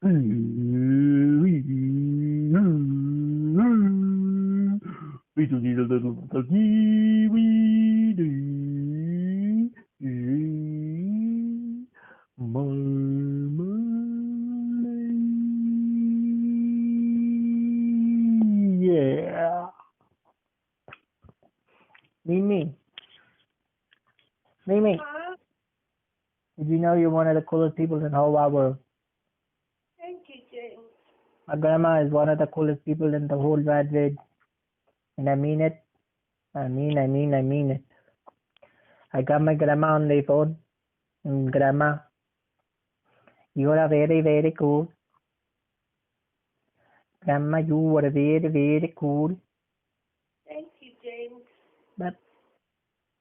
We do need a little doggy. We do. Yeah. Mimi. Mimi. Huh? Did you know you're one of the coolest people in the whole wide world? Thank you, James. My grandma is one of the coolest people in the whole wide world. And I mean it. I mean it. I got my grandma on the phone. And grandma, you are very, very cool. Grandma, you are very, very cool. Thank you, James. Ba,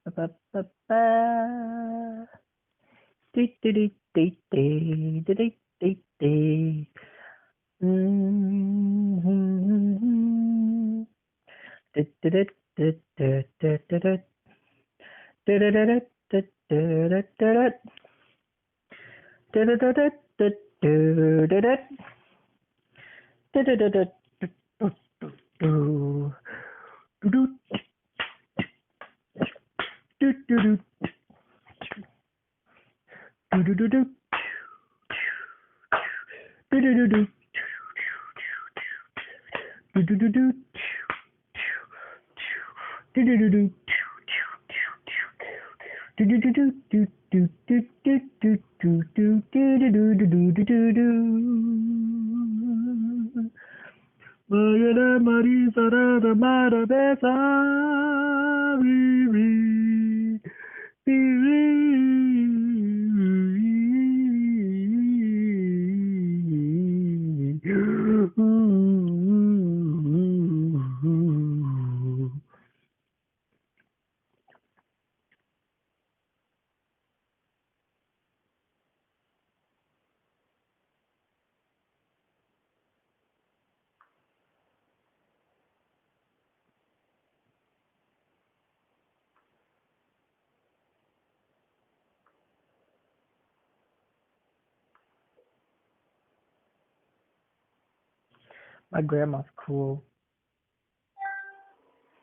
ba, ba, ba, ba. Dee, dee, dee, dee, dee, dee, dee, dee, dee. Mm-hmm. Dee, dee, dee, dee, dee, dee, dee, dee. Dee, dee, dee, dee, dee, dee, dee, dee. Dee, dee, dee, dee, dee, dee, dee, dee. Dee, dee, dee, dee, doo, doo, doo, doo. Doo, doo, doo. Doo, doo, doo, doo. Doo, doo, doo, doo. Doo, doo, doo, doo. Doo, doo, doo, doo. Do do do do do do do do do do do do do do do do do do. Maria Marisa da Mara Besa My grandma's cool.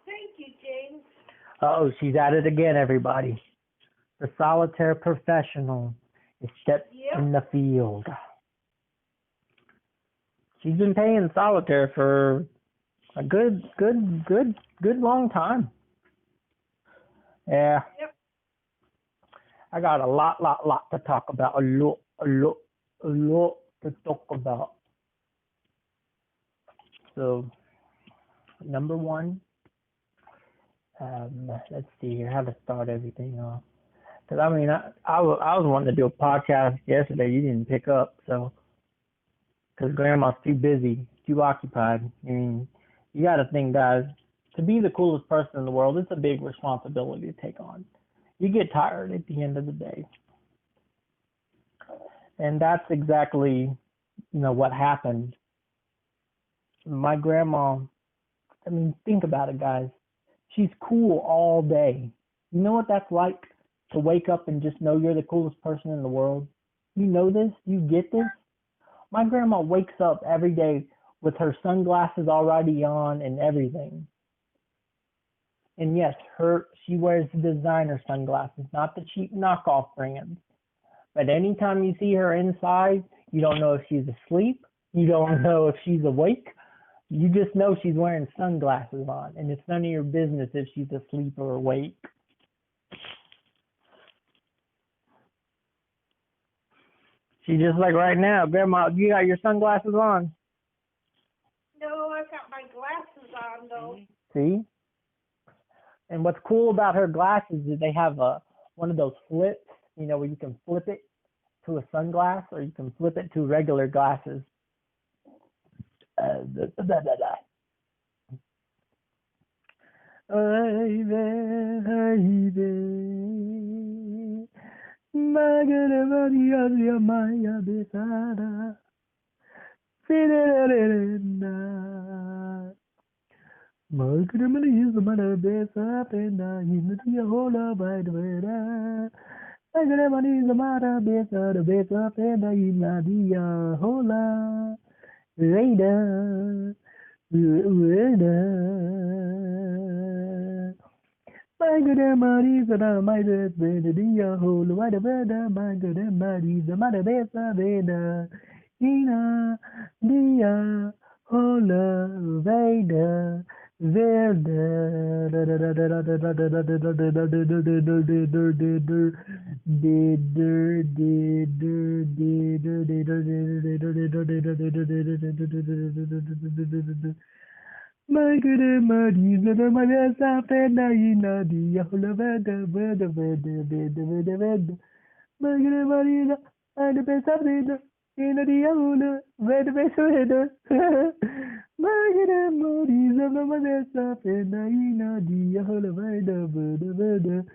Thank you, James. Oh, she's at it again, everybody. The solitaire professional is stepped in the field. She's been playing solitaire for a good long time. Yeah. Yep. I got a lot to talk about. A lot to talk about. So, number one, let's see here how to start everything off. Because I mean, I was wanting to do a podcast yesterday. You didn't pick up, so because grandma's too busy, too occupied. I mean, you got to think, guys, to be the coolest person in the world, it's a big responsibility to take on. You get tired at the end of the day. And that's exactly, what happened. My grandma, I mean, think about it, guys. She's cool all day. You know what that's like? To wake up and just know you're the coolest person in the world? You know this? You get this? My grandma wakes up every day with her sunglasses already on and everything. And yes, she wears designer sunglasses, not the cheap knockoff brands. But anytime you see her inside, you don't know if she's asleep. You don't know if she's awake. You just know she's wearing sunglasses on. And it's none of your business if she's asleep or awake. She's just like right now. Grandma, you got your sunglasses on? No, I've got my glasses on, though. See? And what's cool about her glasses is they have one of those flips, where you can flip it to a sunglass or you can flip it to regular glasses. Vader. Vader. My good and mighty, the my best Vader, the whole wide Vader, my good and mighty, the my best Vader. Ina, dia, hola, Vader. My good and mighty, the my best friend, Ina, dia, hola, Vader, Vader, Vader, Vader, Vader, Vader. My good and mighty, and the best friend. In the Diauna, where the best weather. Magana Mori, the Mamasa, Fenaina, Diahola, Veda, Vede,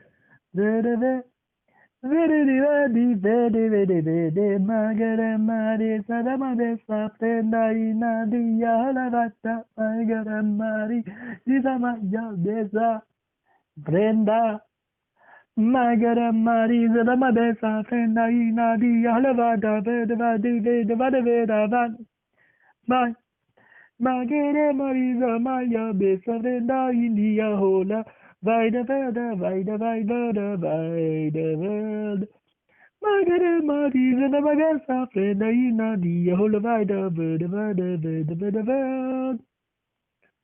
Magara Mari, Sadamabesa, Fenaina, Diahola, Vata, Magara Mari, Disamaya, Besa, Brenda. Magara Mari, the Mabesa, Fenaina, Diahola, Veda, Bye. Magere Marisa Maya Besavenda India Hola Vida Veda Vida Vida Vida Vida Magere Marisa the Magasa Freda Ina Dia Hola Vida Vida Vida Vida Vida Vida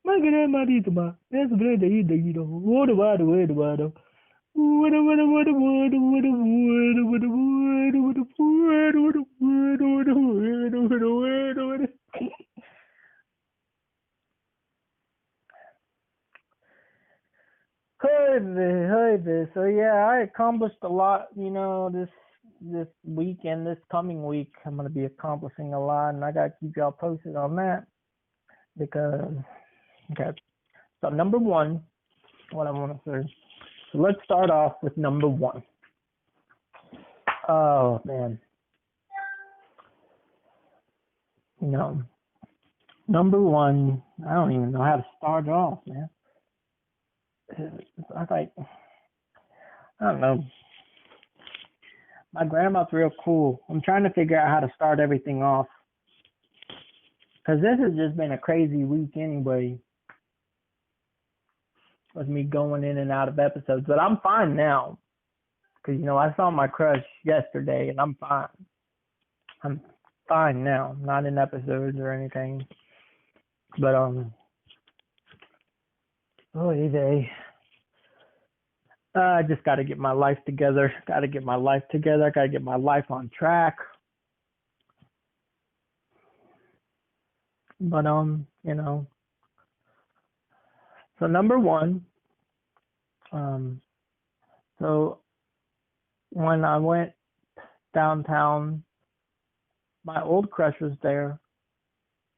Magere Marituma Yes Breda Ida Ida What about Hey, so yeah, I accomplished a lot, this weekend, this coming week. I'm gonna be accomplishing a lot, and I gotta keep y'all posted on that because okay. So number one, what I want to say. So let's start off with number one. Oh man, number one. I don't even know how to start off, man. I don't know. My grandma's real cool. I'm trying to figure out how to start everything off. Because this has just been a crazy week anyway. With me going in and out of episodes. But I'm fine now. Because, I saw my crush yesterday and I'm fine. I'm fine now. Not in episodes or anything. But, I just got to get my life together. I got to get my life on track. But, so number one, so when I went downtown, my old crush was there,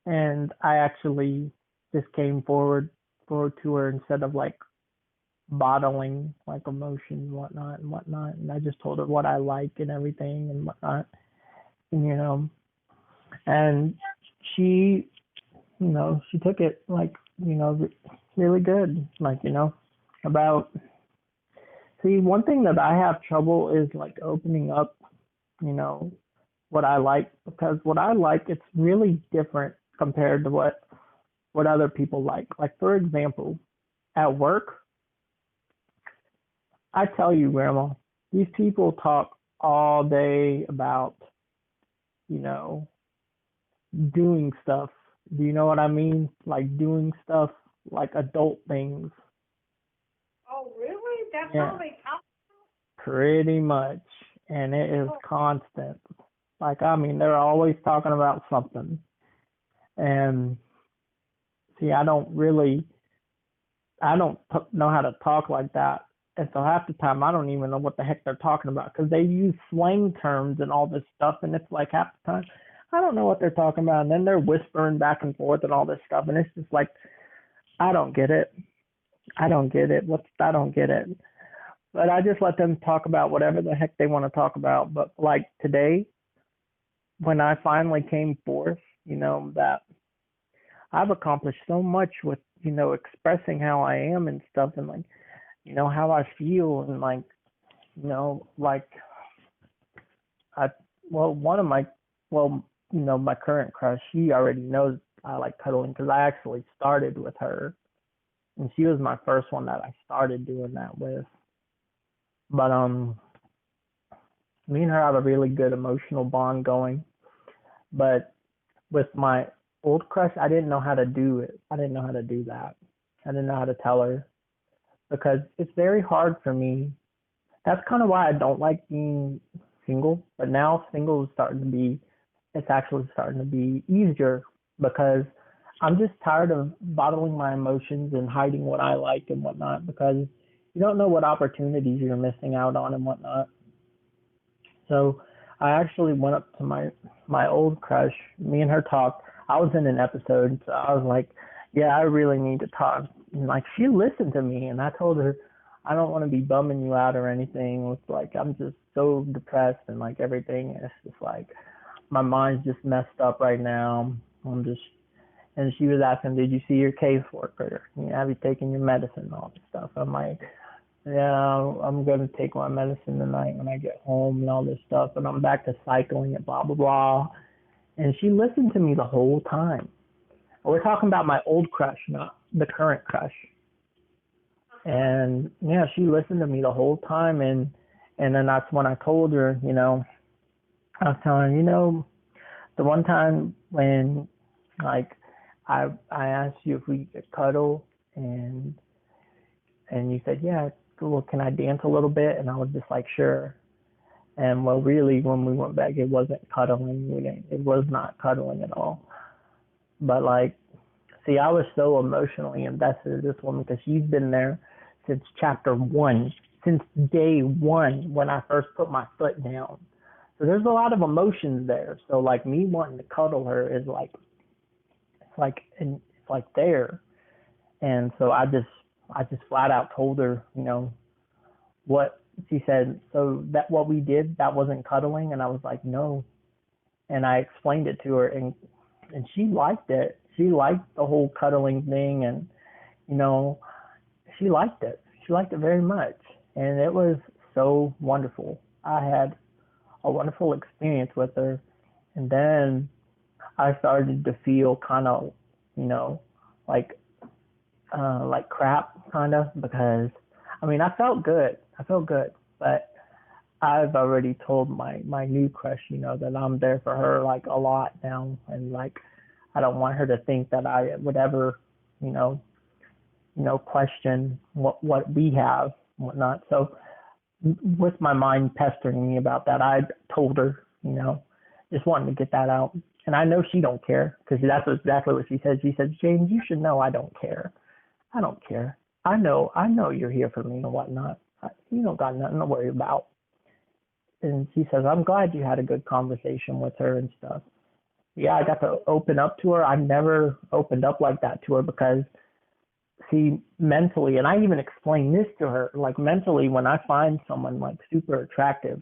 and I actually just came forward to her instead of like bottling like emotion and whatnot, and I just told her what I like and everything and whatnot, and and she she took it like really good, like about. See, one thing that I have trouble is like opening up, what I like, because what I like, it's really different compared to what other people like. Like, for example, at work, I tell you, Grandma, these people talk all day about, doing stuff. Do you know what I mean? Like doing stuff, like adult things. Oh, really? That's Yeah. all they talk Pretty much. And it is constant. Like, they're always talking about something. And see, I don't know how to talk like that. And so half the time, I don't even know what the heck they're talking about because they use slang terms and all this stuff. And it's like half the time, I don't know what they're talking about. And then they're whispering back and forth and all this stuff. And it's just like, I don't get it. I don't get it. But I just let them talk about whatever the heck they want to talk about. But like today, when I finally came forth, that I've accomplished so much with, expressing how I am and stuff and like, how I feel and like, like one of my, my current crush, she already knows I like cuddling because I actually started with her, and she was my first one that I started doing that with. But me and her have a really good emotional bond going. But with my old crush, I didn't know how to do it. I didn't know how to do that. I didn't know how to tell her because it's very hard for me. That's kind of why I don't like being single. But now single is it's actually starting to be easier because I'm just tired of bottling my emotions and hiding what I like and whatnot because you don't know what opportunities you're missing out on and whatnot. So I actually went up to my old crush. Me and her talked. I was in an episode, so I was like, "Yeah, I really need to talk." And like she listened to me, and I told her, "I don't want to be bumming you out or anything. It's like I'm just so depressed and like everything. It's just like my mind's just messed up right now. I'm just." And she was asking, "Did you see your caseworker? Have you taken your medicine and all this stuff?" I'm like, yeah, I'm gonna take my medicine tonight when I get home and all this stuff, and I'm back to cycling and blah blah blah. And she listened to me the whole time. We're talking about my old crush, not the current crush. And yeah, she listened to me the whole time, and then that's when I told her, I was telling her, the one time when like I asked you if we could cuddle, and you said, yeah, well, can I dance a little bit? And I was just like, sure. And well, really, when we went back, it wasn't cuddling. It was not cuddling at all. But like, see, I was so emotionally invested in this woman because she's been there since chapter one, since day one when I first put my foot down. So there's a lot of emotions there. So like me wanting to cuddle her is like, it's like there. And so I just flat out told her, what she said. So that what we did, that wasn't cuddling, and I was like, no. And I explained it to her, and she liked it. She liked the whole cuddling thing, and she liked it. She liked it very much, and it was so wonderful. I had a wonderful experience with her, and then I started to feel kind of, like crap, kind of, because I mean, I felt good, but I've already told my new crush, that I'm there for her like a lot now, and like I don't want her to think that I would ever, question what we have, and whatnot. So with my mind pestering me about that, I told her, just wanting to get that out. And I know she don't care because that's exactly what she said. She said, James, you should know I don't care. I don't care. I know you're here for me and whatnot. You don't got nothing to worry about. And she says, I'm glad you had a good conversation with her and stuff. Yeah, I got to open up to her. I never opened up like that to her because, see, mentally, and I even explained this to her, like mentally, when I find someone like super attractive,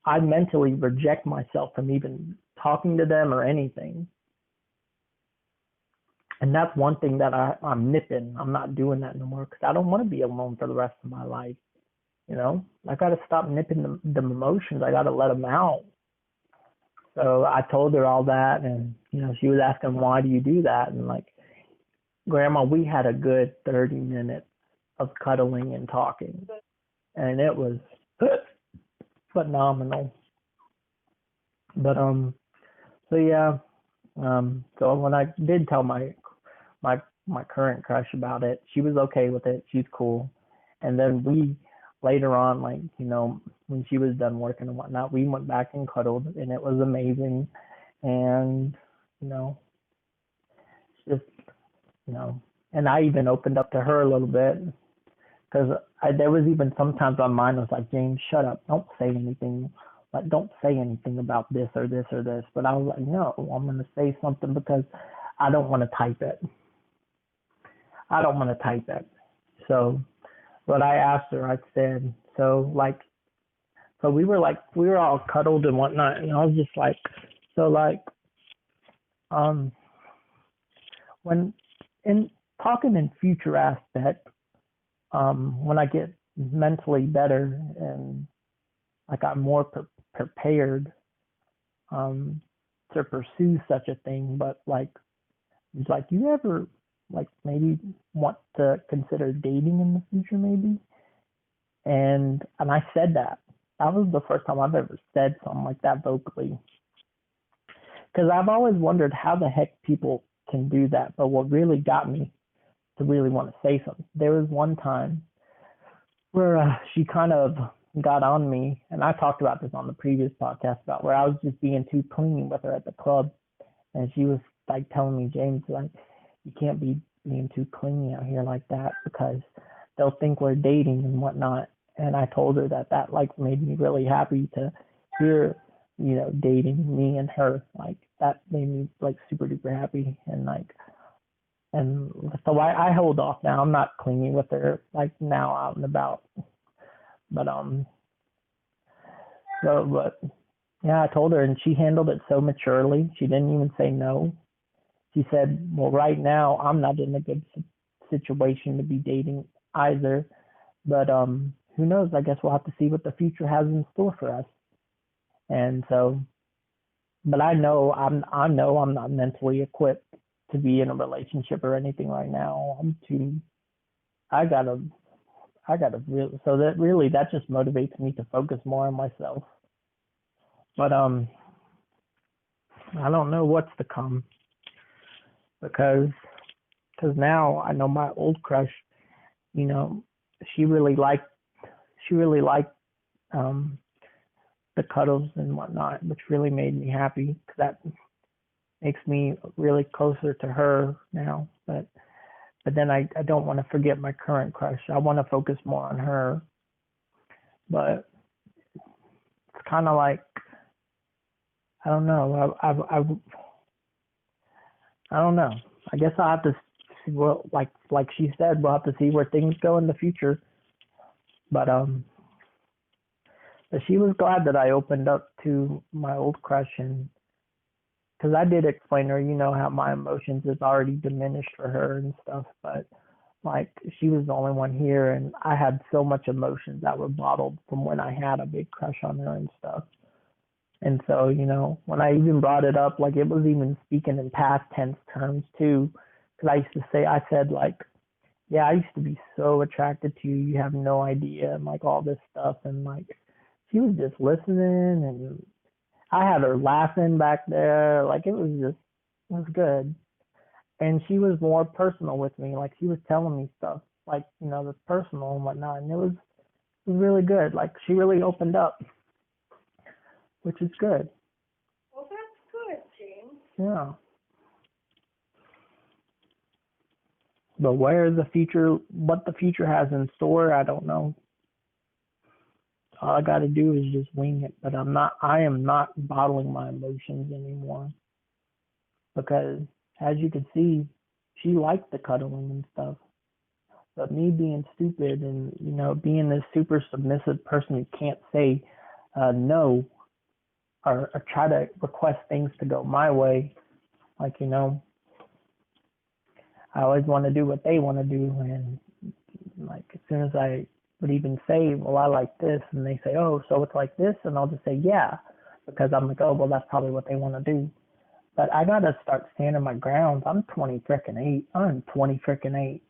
I mentally reject myself from even talking to them or anything. And that's one thing that I'm nipping. I'm not doing that no more because I don't want to be alone for the rest of my life. I got to stop nipping the emotions. I got to let them out. So I told her all that, and she was asking, why do you do that? And like, Grandma, we had a good 30 minutes of cuddling and talking, and it was phenomenal. But so yeah, so when I did tell my my current crush about it, she was okay with it. She's cool. And then we later on, like, when she was done working and whatnot, we went back and cuddled, and it was amazing. And just and I even opened up to her a little bit because there was even sometimes my mind was like, James, shut up, don't say anything. Like, don't say anything about this or this or this. But I was like, no, I'm going to say something because I don't want to type it. So what I asked her, I said, so we were all cuddled and whatnot. And I was just like, so like, when in talking in future aspect, when I get mentally better and like I'm more prepared, to pursue such a thing, but like, it's like, you ever like maybe want to consider dating in the future, maybe? And I said that. That was the first time I've ever said something like that vocally. Because I've always wondered how the heck people can do that. But what really got me to really want to say something, there was one time where she kind of got on me, and I talked about this on the previous podcast, about where I was just being too clingy with her at the club, and she was like telling me, James, like, you can't be being too clingy out here like that because they'll think we're dating and whatnot. And I told her that like made me really happy to hear, dating me and her, like that made me like super duper happy. And so I hold off now. I'm not clingy with her like now out and about. But but yeah, I told her, and she handled it so maturely. She didn't even say no. She said, well, right now I'm not in a good situation to be dating either, but who knows? I guess we'll have to see what the future has in store for us. And so, but I know I'm not mentally equipped to be in a relationship or anything right now. I gotta really, so that just motivates me to focus more on myself. But I don't know what's to come, because now I know my old crush, she really liked the cuddles and whatnot, which really made me happy, because that makes me really closer to her now. But then I don't want to forget my current crush. I want to focus more on her. But it's kind of like, I don't know. I don't know. I guess I'll have to see, well, like she said, we'll have to see where things go in the future. But she was glad that I opened up to my old crush, and because I did explain to her, how my emotions is already diminished for her and stuff, but like she was the only one here, and I had so much emotions that were bottled from when I had a big crush on her and stuff. And so, when I even brought it up, like it was even speaking in past tense terms too, because I said like, yeah, I used to be so attracted to you, you have no idea, and like all this stuff, and like she was just listening, and I had her laughing back there, like it was good. And she was more personal with me, like she was telling me stuff, like that's personal and whatnot, and it was really good. Like she really opened up, which is good. Well, that's good, James. Yeah. But what the future has in store, I don't know. All I got to do is just wing it. But I am not bottling my emotions anymore, because as you can see, she liked the cuddling and stuff. But me being stupid and, being this super submissive person who can't say no, or try to request things to go my way, like, I always want to do what they want to do. And like as soon as I would even say, well, I like this, and they say, oh, so it's like this, and I'll just say, yeah, because I'm like, oh, well, that's probably what they want to do. But I gotta start standing my ground. I'm 20 freaking 8.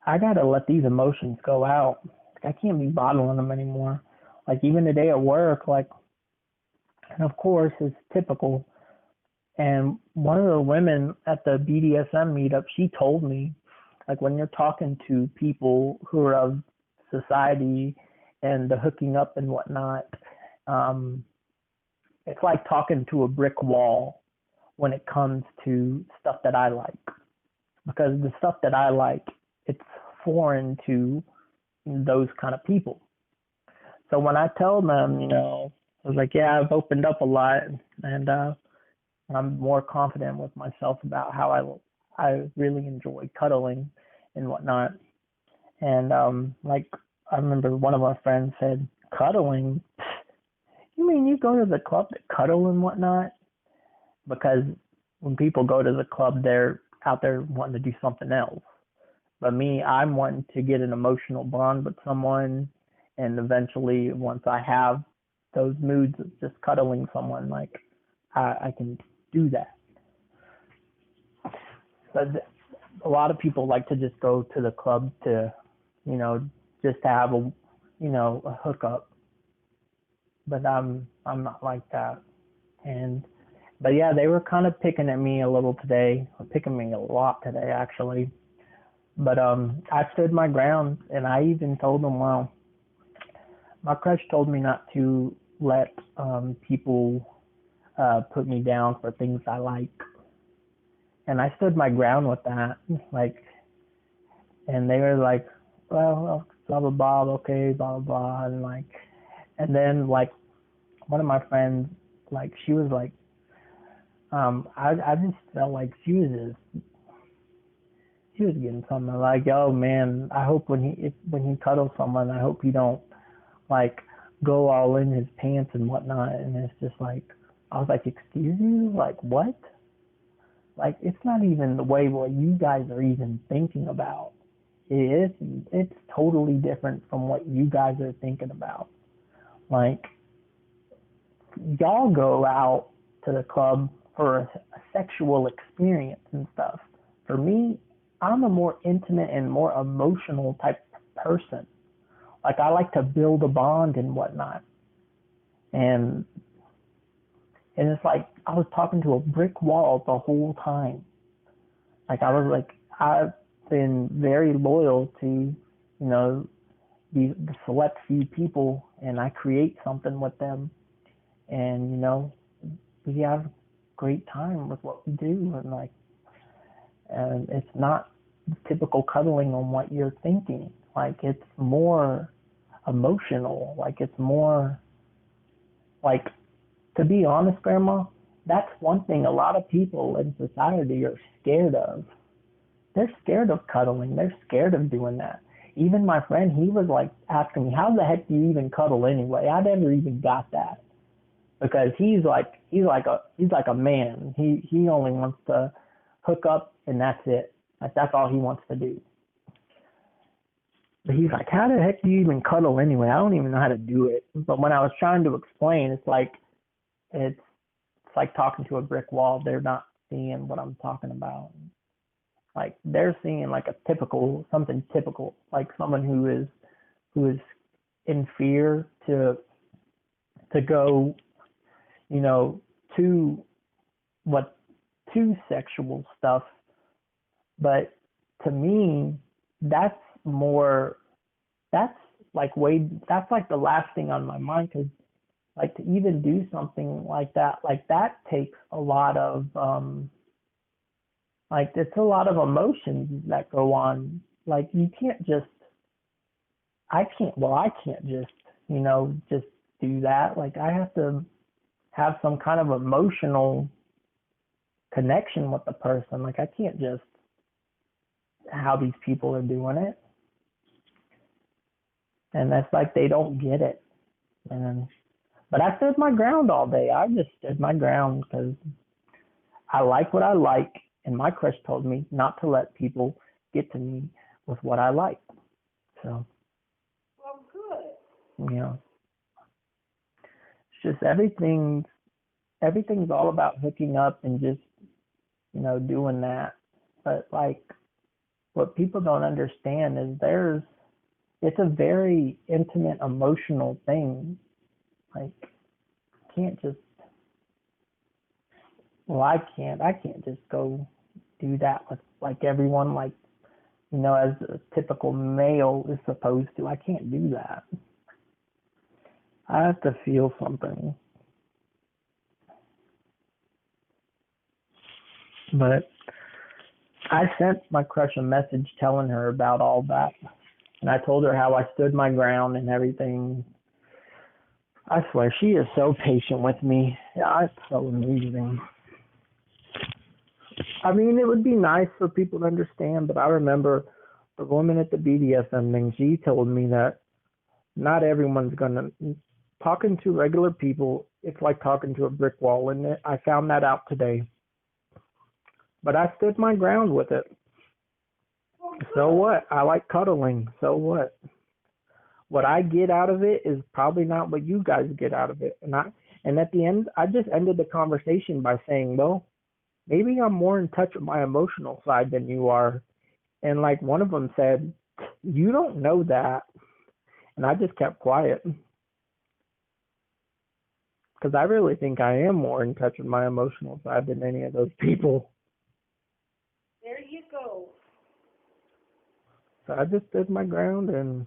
I gotta let these emotions go out. I can't be bottling them anymore. Like even today at work, like, and of course it's typical. And one of the women at the BDSM meetup, she told me, like when you're talking to people who are of society and the hooking up and whatnot, it's like talking to a brick wall when it comes to stuff that I like. Because the stuff that I like, it's foreign to those kind of people. So when I tell them, I was like, yeah, I've opened up a lot, and I'm more confident with myself about how I really enjoy cuddling and whatnot. And like I remember one of my friends said, cuddling? You mean you go to the club to cuddle and whatnot? Because when people go to the club, they're out there wanting to do something else. But me, I'm wanting to get an emotional bond with someone, and eventually once I have those moods of just cuddling someone, like I can do that. But a lot of people like to just go to the club to, just to have a hookup. But I'm not like that. And but yeah, they were kind of picking at me a little today, or picking me a lot today actually. But I stood my ground, and I even told them, well, my crush told me not to let people put me down for things I like, and I stood my ground with that. Like, and they were like, well, blah blah blah, okay, blah blah blah, and then like one of my friends, like she was like, I just felt like she was getting something like, oh man, I hope when he cuddles someone, I hope he don't like go all in his pants and whatnot. And it's just like, I was like, excuse you, like what? Like it's not even the way what you guys are even thinking about. It's totally different from what you guys are thinking about. Like y'all go out to the club for a sexual experience and stuff. For me, I'm a more intimate and more emotional type person. Like I like to build a bond and whatnot. And it's like I was talking to a brick wall the whole time. Like I was like, I've been very loyal to, the select few people, and I create something with them, and we have a great time with what we do, and it's not typical cuddling on what you're thinking. Like it's more emotional. Like it's more like, to be honest, Grandma, that's one thing a lot of people in society are scared of. They're scared of cuddling. They're scared of doing that. Even my friend, he was like asking me, how the heck do you even cuddle anyway? I never even got that, because he's like a man. He only wants to hook up and that's it. Like that's all he wants to do. But he's like, how the heck do you even cuddle anyway? I don't even know how to do it. But when I was trying to explain, it's like talking to a brick wall. They're not seeing what I'm talking about. Like they're seeing like something typical, like someone who is in fear to go, to sexual stuff. But to me, that's that's like the last thing on my mind, because like to even do something like that takes a lot of it's a lot of emotions that go on. Like you can't just I can't just just do that. Like I have to have some kind of emotional connection with the person. Like I can't just how these people are doing it. And that's like they don't get it. But I stood my ground all day. I just stood my ground because I like what I like, and my crush told me not to let people get to me with what I like. So, Well, good. It's just everything's all about hooking up and just doing that. But like what people don't understand is it's a very intimate, emotional thing. Like, can't just, I can't just go do that with like everyone, like, as a typical male is supposed to. I can't do that. I have to feel something. But I sent my crush a message telling her about all that. And I told her how I stood my ground and everything. I swear, she is so patient with me. Yeah, it's so amazing. I mean, it would be nice for people to understand, but I remember the woman at the BDSM thing, she told me that not everyone's talking to regular people, it's like talking to a brick wall, and I found that out today. But I stood my ground with it. So what? I like cuddling. So what? What I get out of it is probably not what you guys get out of it. And at the end, I just ended the conversation by saying, well, maybe I'm more in touch with my emotional side than you are. And like one of them said, you don't know that. And I just kept quiet because I really think I am more in touch with my emotional side than any of those people. There you go. So I just stood my ground and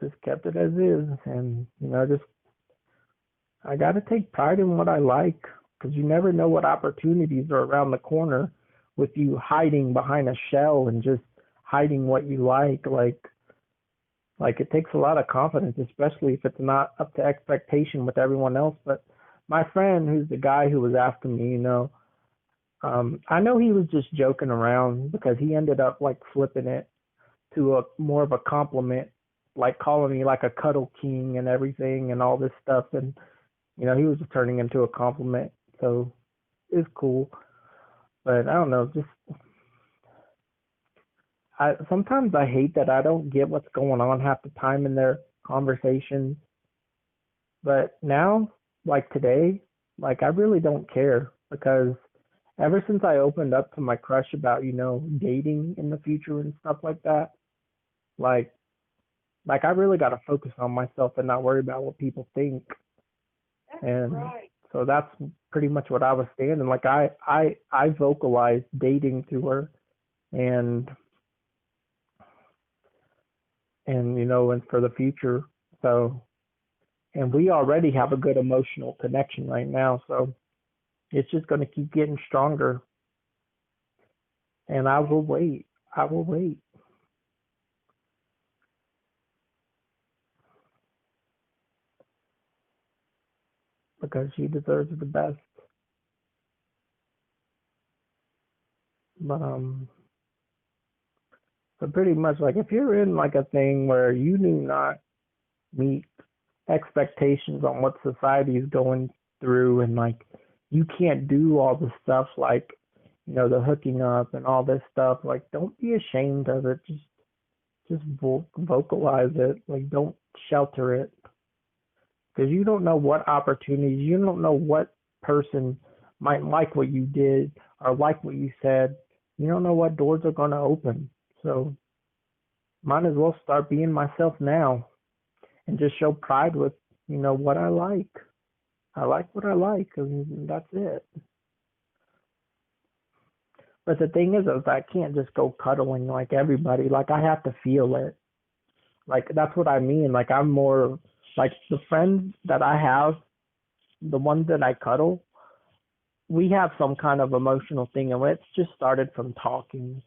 just kept it as is. And, just I got to take pride in what I like because you never know what opportunities are around the corner with you hiding behind a shell and just hiding what you like. Like it takes a lot of confidence, especially if it's not up to expectation with everyone else. But my friend, who's the guy who was asking me, I know he was just joking around because he ended up like flipping it to a more of a compliment, like calling me like a cuddle king and everything and all this stuff. And, he was just turning into a compliment. So it's cool. But I don't know, sometimes I hate that I don't get what's going on half the time in their conversations. But now, like today, like I really don't care because ever since I opened up to my crush about, dating in the future and stuff like that, like I really got to focus on myself and not worry about what people think. That's And right. so that's pretty much what I was standing. Like I vocalized dating to her and and for the future. So, and we already have a good emotional connection right now. So it's just going to keep getting stronger. And I will wait. I will wait. Because she deserves the best. But so pretty much like if you're in like a thing where you do not meet expectations on what society is going through and like you can't do all the stuff like the hooking up and all this stuff, like don't be ashamed of it. Just vocalize it. Like don't shelter it because you don't know what opportunities, you don't know what person might like what you did or like what you said. You don't know what doors are going to open. So might as well start being myself now and just show pride with, what I like. I like what I like, and that's it. But the thing is I can't just go cuddling like everybody. Like, I have to feel it. Like, that's what I mean. Like, I'm more, like, the friends that I have, the ones that I cuddle, we have some kind of emotional thing, and it's just started from talking.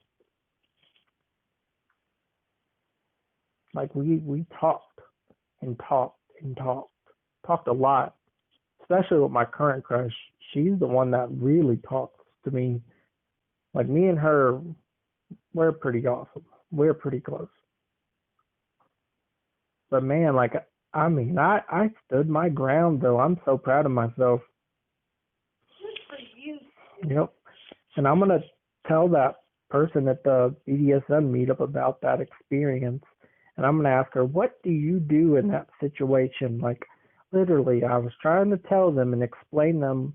Like, we talked and talked and talked a lot, especially with my current crush. She's the one that really talks to me. Like, me and her, we're pretty awesome. We're pretty close. But man, like, I mean, I stood my ground though. I'm so proud of myself. Good for you. Yep. And I'm gonna tell that person at the BDSM meetup about that experience. And I'm gonna ask her, what do you do in that situation? Like, literally, I was trying to tell them and explain them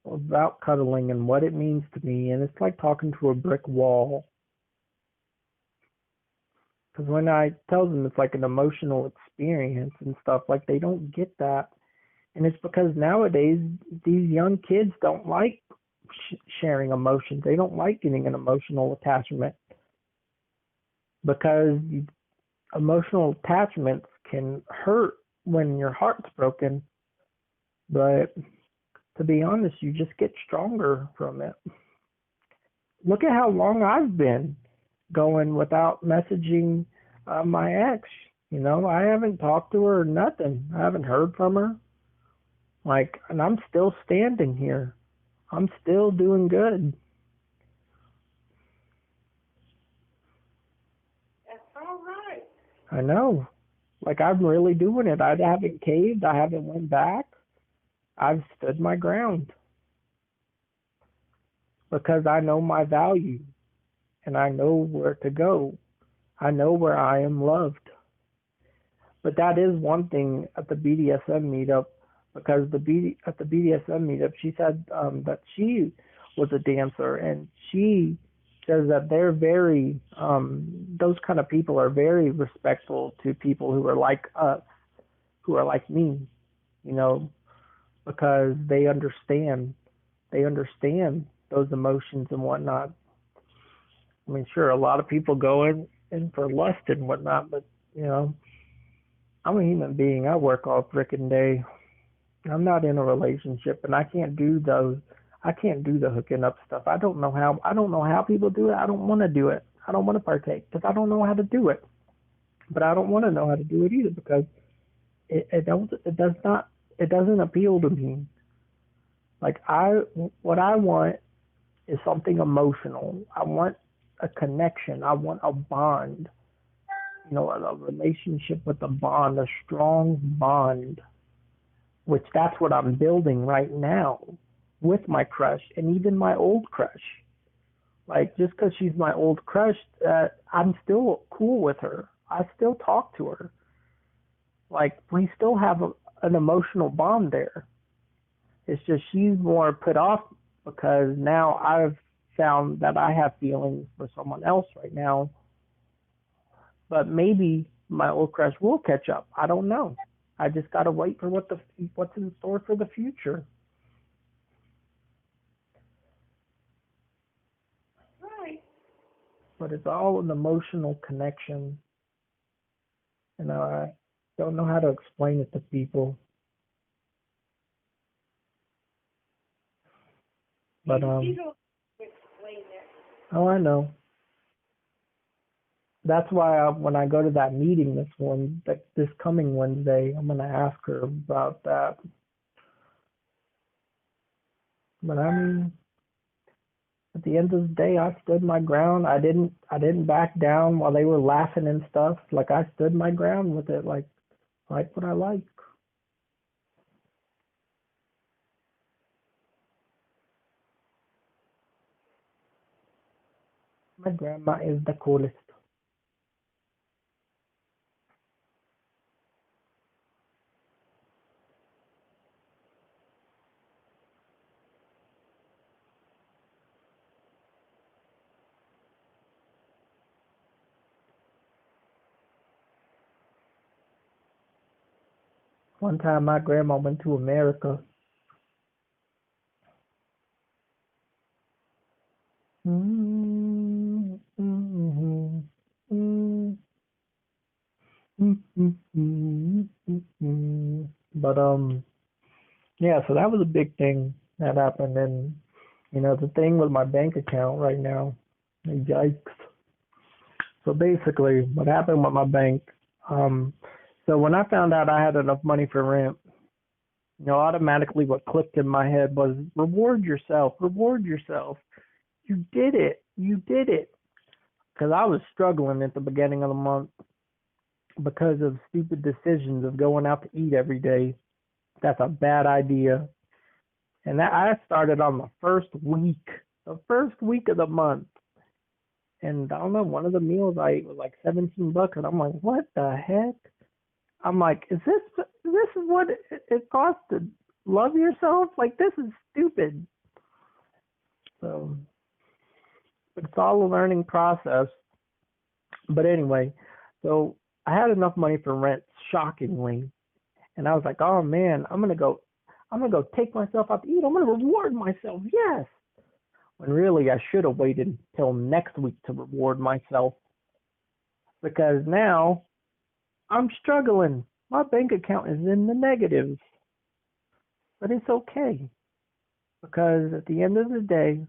about cuddling and what it means to me, and it's like talking to a brick wall. Because when I tell them it's like an emotional experience and stuff, like they don't get that. And it's because nowadays these young kids don't like sharing emotions. They don't like getting an emotional attachment because emotional attachments can hurt when your heart's broken. But to be honest, you just get stronger from it. Look at how long I've been going without messaging my ex. I haven't talked to her or nothing. I haven't heard from her. Like, and I'm still standing here. I'm still doing good. That's all right. I know. Like, I'm really doing it. I haven't caved. I haven't went back. I've stood my ground because I know my value and I know where to go. I know where I am loved. But that is one thing at the BDSM meetup. because at the BDSM meetup, she said that she was a dancer, and she says that they're very those kind of people are very respectful to people who are like us, who are like me, you know, because they understand those emotions and whatnot. I mean, sure, a lot of people go in for lust and whatnot, but you know, I'm a human being. I work all freaking day. I'm not in a relationship, and I can't do those. I can't do the hooking up stuff. I don't know how. I don't know how people do it. I don't want to do it. I don't want to partake because I don't know how to do it. But I don't want to know how to do it either because it does not it doesn't appeal to me. Like what I want is something emotional. I want a connection. I want a bond. You know, a relationship with a bond, a strong bond, which that's what I'm building right now with my crush and even my old crush. Like, just because she's my old crush, I'm still cool with her. I still talk to her. Like, we still have an emotional bond there. It's just she's more put off because now I've found that I have feelings for someone else right now. But maybe my old crush will catch up. I don't know. I just gotta wait for what's in store for the future. Right. But it's all an emotional connection, and I don't know how to explain it to people. But You don't explain it. oh, I know. That's why when I go to that meeting this coming Wednesday, I'm gonna ask her about that. But I mean, at the end of the day, I stood my ground. I didn't back down while they were laughing and stuff. Like, I stood my ground with it. Like what I like. My grandma is the coolest. One time, my grandma went to America. Mm, mm, mm, mm, mm, mm, mm. But yeah. So that was a big thing that happened, and the thing with my bank account right now. Yikes. So basically, what happened with my bank? Um, so when I found out I had enough money for rent, automatically what clicked in my head was reward yourself, reward yourself. You did it. You did it. Because I was struggling at the beginning of the month because of stupid decisions of going out to eat every day. That's a bad idea. And that I started on the first week of the month. And I don't know, one of the meals I ate was like $17, and I'm like, what the heck? I'm like, is this what it costs to love yourself? Like, this is stupid. So it's all a learning process. But anyway, so I had enough money for rent, shockingly, and I was like, oh man, I'm gonna go take myself out to eat. I'm gonna reward myself. Yes. When really I should have waited till next week to reward myself because now I'm struggling. My bank account is in the negatives. But it's okay because at the end of the day,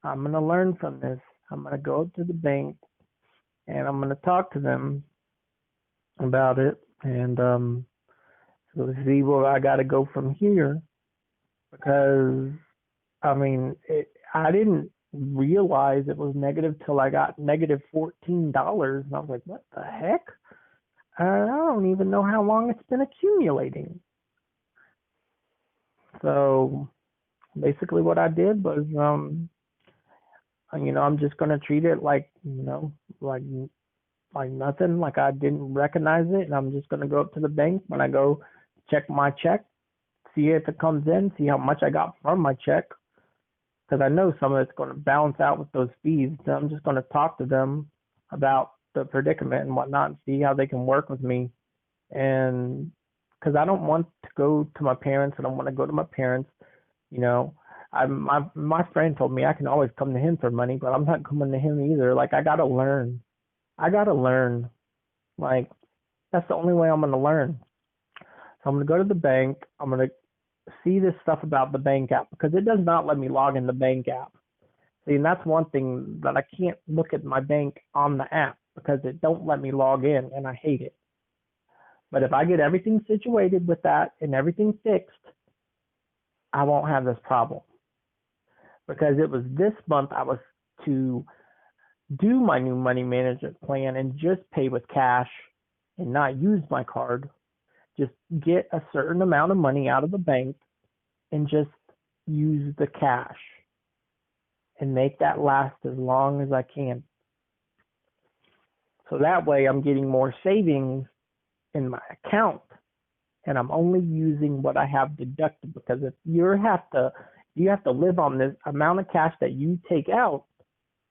I'm going to learn from this. I'm going to go to the bank and I'm going to talk to them about it and so see where I got to go from here because I mean, I didn't realize it was negative till I got negative $14 and I was like, what the heck? I don't even know how long it's been accumulating. So basically what I did was I'm just gonna treat it like like nothing, like I didn't recognize it, and I'm just gonna go up to the bank when I go check my check, see if it comes in, see how much I got from my check, because I know some of it's going to balance out with those fees. So I'm just going to talk to them about the predicament and whatnot and see how they can work with me. And because I don't want to go to my parents, I don't want to go to my parents. You know, my friend told me I can always come to him for money, but I'm not coming to him either. Like, I gotta learn. Like, that's the only way I'm gonna learn. So I'm gonna go to the bank. I'm gonna see this stuff about the bank app because it does not let me log in the bank app. See, and that's one thing that I can't look at my bank on the app because it don't let me log in, and I hate it. But if I get everything situated with that and everything fixed, I won't have this problem. Because it was this month I was to do my new money management plan and just pay with cash and not use my card. Just get a certain amount of money out of the bank and just use the cash and make that last as long as I can. So that way I'm getting more savings in my account and I'm only using what I have deducted, because if you have to live on this amount of cash that you take out,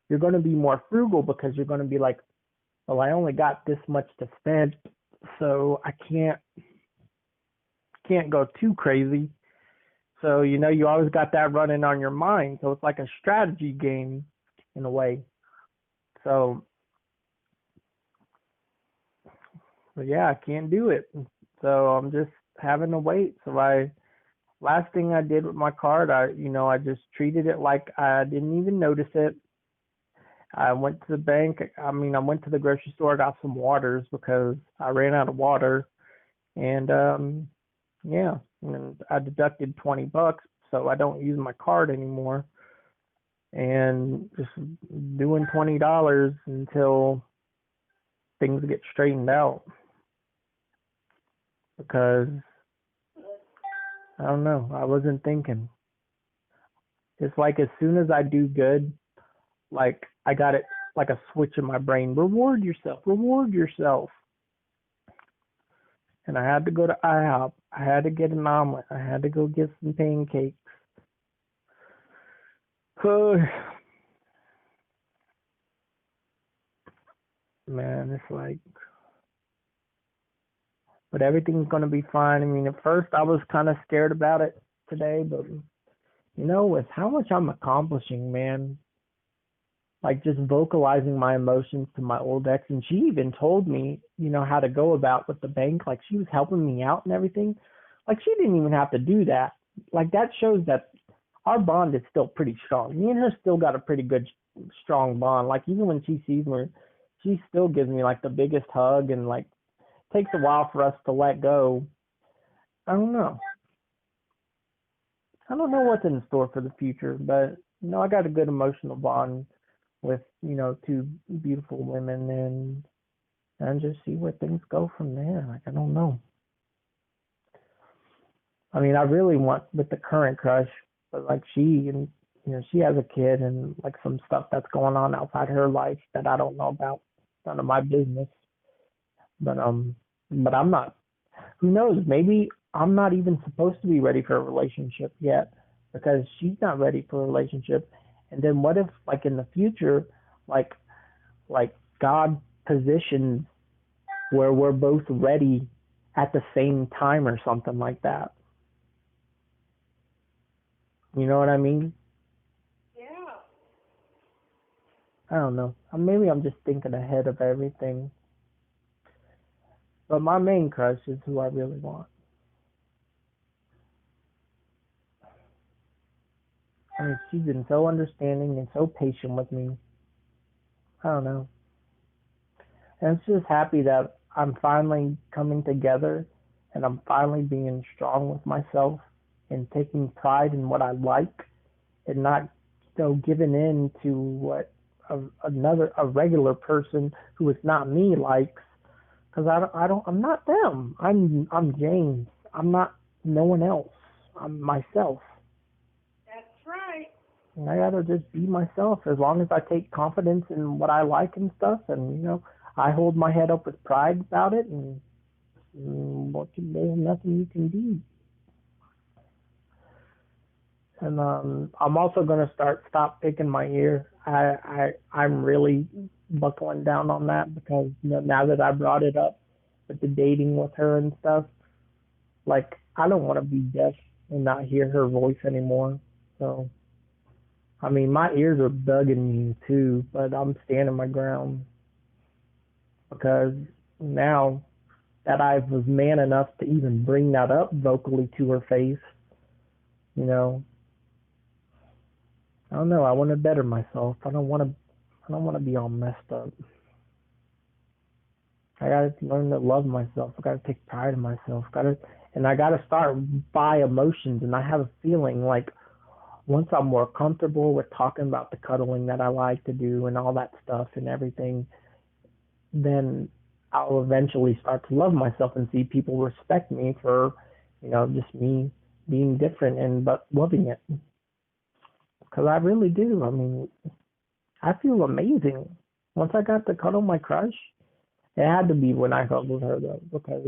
you're going to be more frugal because you're going to be like, well, I only got this much to spend, so I can't go too crazy. So, you always got that running on your mind. So it's like a strategy game in a way. So, but yeah, I can't do it. So I'm just having to wait. So last thing I did with my card, I just treated it like I didn't even notice it. I went to the bank. I went to the grocery store, got some waters because I ran out of water. And, yeah, and I deducted $20, so I don't use my card anymore. And just doing $20 until things get straightened out. Because, I don't know, I wasn't thinking. It's like as soon as I do good, like I got it like a switch in my brain. Reward yourself. And I had to go to IHOP. I had to get an omelet. I had to go get some pancakes. Man, it's like, but everything's going to be fine. At first I was kind of scared about it today, but with how much I'm accomplishing, man, like just vocalizing my emotions to my old ex. And she even told me, how to go about with the bank. Like she was helping me out and everything. Like she didn't even have to do that. Like that shows that our bond is still pretty strong. Me and her still got a pretty good, strong bond. Like even when she sees me, she still gives me like the biggest hug, and like takes a while for us to let go. I don't know. I don't know what's in store for the future, but I got a good emotional bond with, two beautiful women, and just see where things go from there. Like, I don't know. I really want with the current crush, but like she has a kid and like some stuff that's going on outside her life that I don't know about. None of my business. But I'm not. Who knows? Maybe I'm not even supposed to be ready for a relationship yet because she's not ready for a relationship. And then what if, like in the future, like God positions where we're both ready at the same time or something like that? You know what I mean? Yeah. I don't know. Maybe I'm just thinking ahead of everything. But my main crush is who I really want. She's been so understanding and so patient with me. I don't know. And I'm just happy that I'm finally coming together and I'm finally being strong with myself and taking pride in what I like and not giving in to what a regular person who is not me likes. Because I'm not them. I'm James. I'm not no one else. I'm myself. That's right. And I gotta just be myself as long as I take confidence in what I like and stuff, and I hold my head up with pride about it, and there's nothing you can do. And I'm also gonna stop picking my ear. I'm really buckling down on that because now that I brought it up with the dating with her and stuff, like I don't want to be deaf and not hear her voice anymore. So I mean, my ears are bugging me too, but I'm standing my ground because now that I was man enough to even bring that up vocally to her face, you know, I don't know. I want to better myself. I don't want to. I don't want to be all messed up. I gotta learn to love myself. I gotta take pride in myself. And I gotta start by emotions. And I have a feeling like once I'm more comfortable with talking about the cuddling that I like to do and all that stuff and everything, then I'll eventually start to love myself and see people respect me for, just me being different and but loving it. Because I really do. I mean, I feel amazing. Once I got to cuddle my crush, it had to be when I cuddled her though, because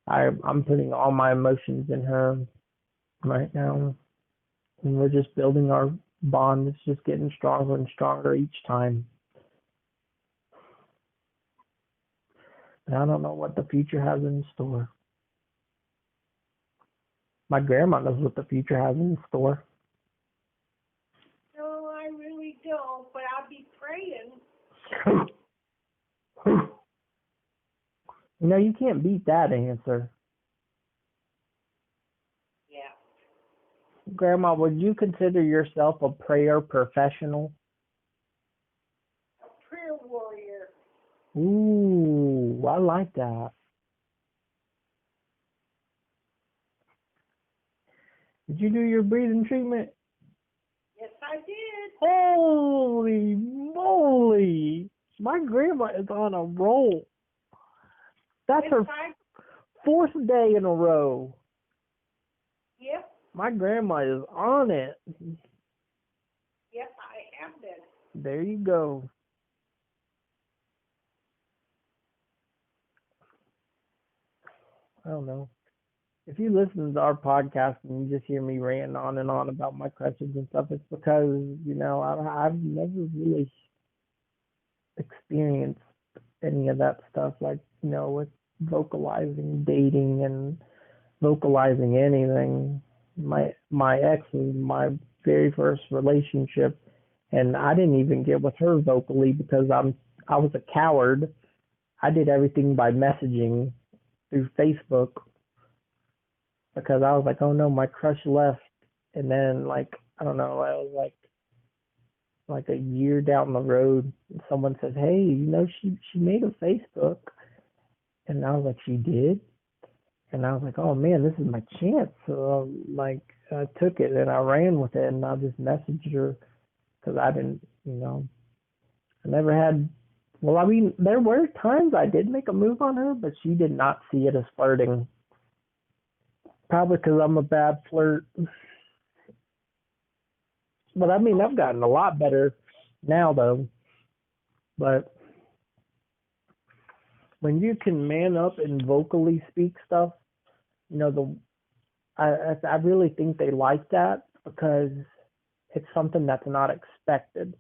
I'm putting all my emotions in her right now, and we're just building our bond. It's just getting stronger and stronger each time. And I don't know what the future has in store. My grandma knows what the future has in store. No, I really don't, but I'll be praying. You can't beat that answer. Yeah. Grandma, would you consider yourself a prayer professional? A prayer warrior. Ooh, I like that. Did you do your breathing treatment? Yes, I did. Holy moly! My grandma is on a roll. That's Yes, her I. fourth day in a row. Yep. My grandma is on it. Yep, I have been. There you go. I don't know. If you listen to our podcast and you just hear me ranting on and on about my crutches and stuff, it's because, I've never really experienced any of that stuff, like, with vocalizing dating and vocalizing anything. My ex was my very first relationship, and I didn't even get with her vocally because I was a coward. I did everything by messaging through Facebook because I was like, oh no, my crush left, and then like I don't know, I was like a year down the road, and someone says, hey, she made a Facebook, and I was like, she did. And I was like, oh man, this is my chance. So like I took it and I ran with it, and I just messaged her because I didn't, I never had. Well, I mean, there were times I did make a move on her, but she did not see it as flirting. Probably because I'm a bad flirt. But I mean, I've gotten a lot better now though. But when you can man up and vocally speak stuff, the I really think they like that because it's something that's not expected.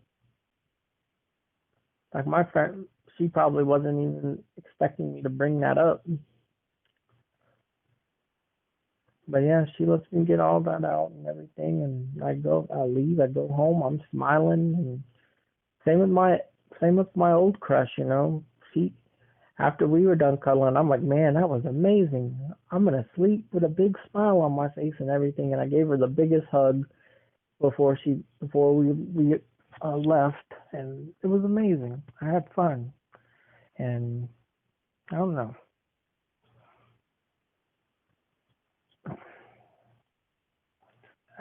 Like my friend, she probably wasn't even expecting me to bring that up. But yeah, she lets me get all that out and everything, and I leave, I go home, I'm smiling, and same with my same with my old crush, She after we were done cuddling, I'm like, man, that was amazing. I'm gonna sleep with a big smile on my face and everything, and I gave her the biggest hug before we left, and it was amazing. I had fun, and I don't know.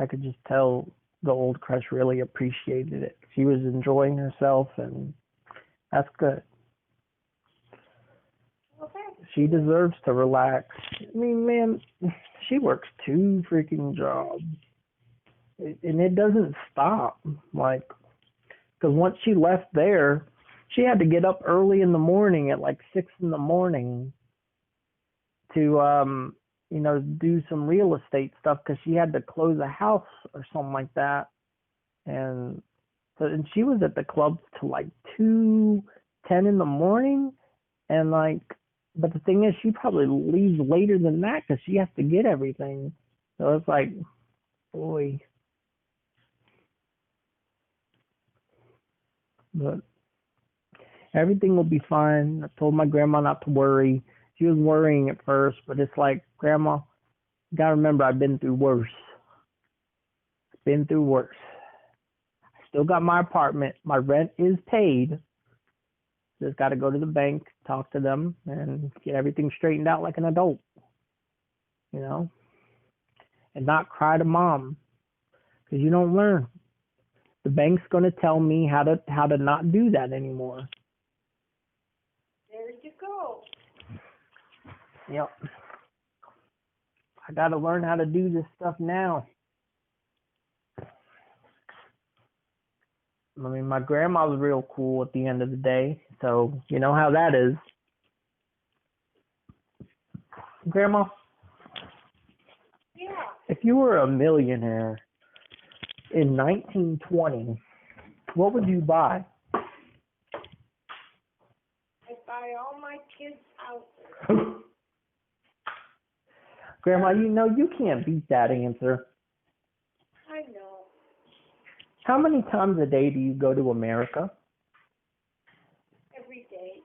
I could just tell the old crush really appreciated it. She was enjoying herself, and that's good. Okay. She deserves to relax. I mean, man, she works two freaking jobs, and it doesn't stop. Like, because once she left there, she had to get up early in the morning at like 6 in the morning to do some real estate stuff because she had to close a house or something like that. And so, and she was at the club till like 2:10 in the morning. And but the thing is, she probably leaves later than that because she has to get everything. So it's like, boy. But everything will be fine. I told my grandma not to worry. She was worrying at first, but it's like, Grandma, you gotta remember I've been through worse. Been through worse. I still got my apartment. My rent is paid. Just got to go to the bank, talk to them, and get everything straightened out like an adult. And not cry to Mom, because you don't learn. The bank's going to tell me how to not do that anymore. There you go. Yep. I got to learn how to do this stuff now. I mean, my grandma was real cool at the end of the day, so you know how that is. Grandma? Yeah. If you were a millionaire in 1920, what would you buy? I buy all my kids' houses. Grandma, you can't beat that answer. I know. How many times a day do you go to America? Every day.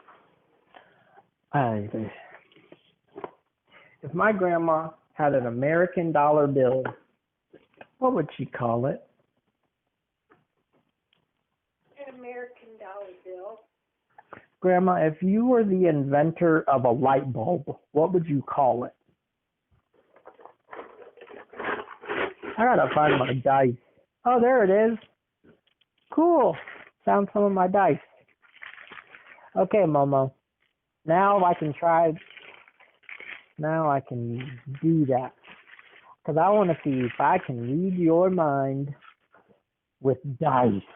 If my grandma had an American dollar bill, what would she call it? An American dollar bill. Grandma, if you were the inventor of a light bulb, what would you call it? I gotta find my dice. Oh, there it is. Cool. Found some of my dice. Okay, Momo. Now I can do that. Because I want to see if I can read your mind with dice.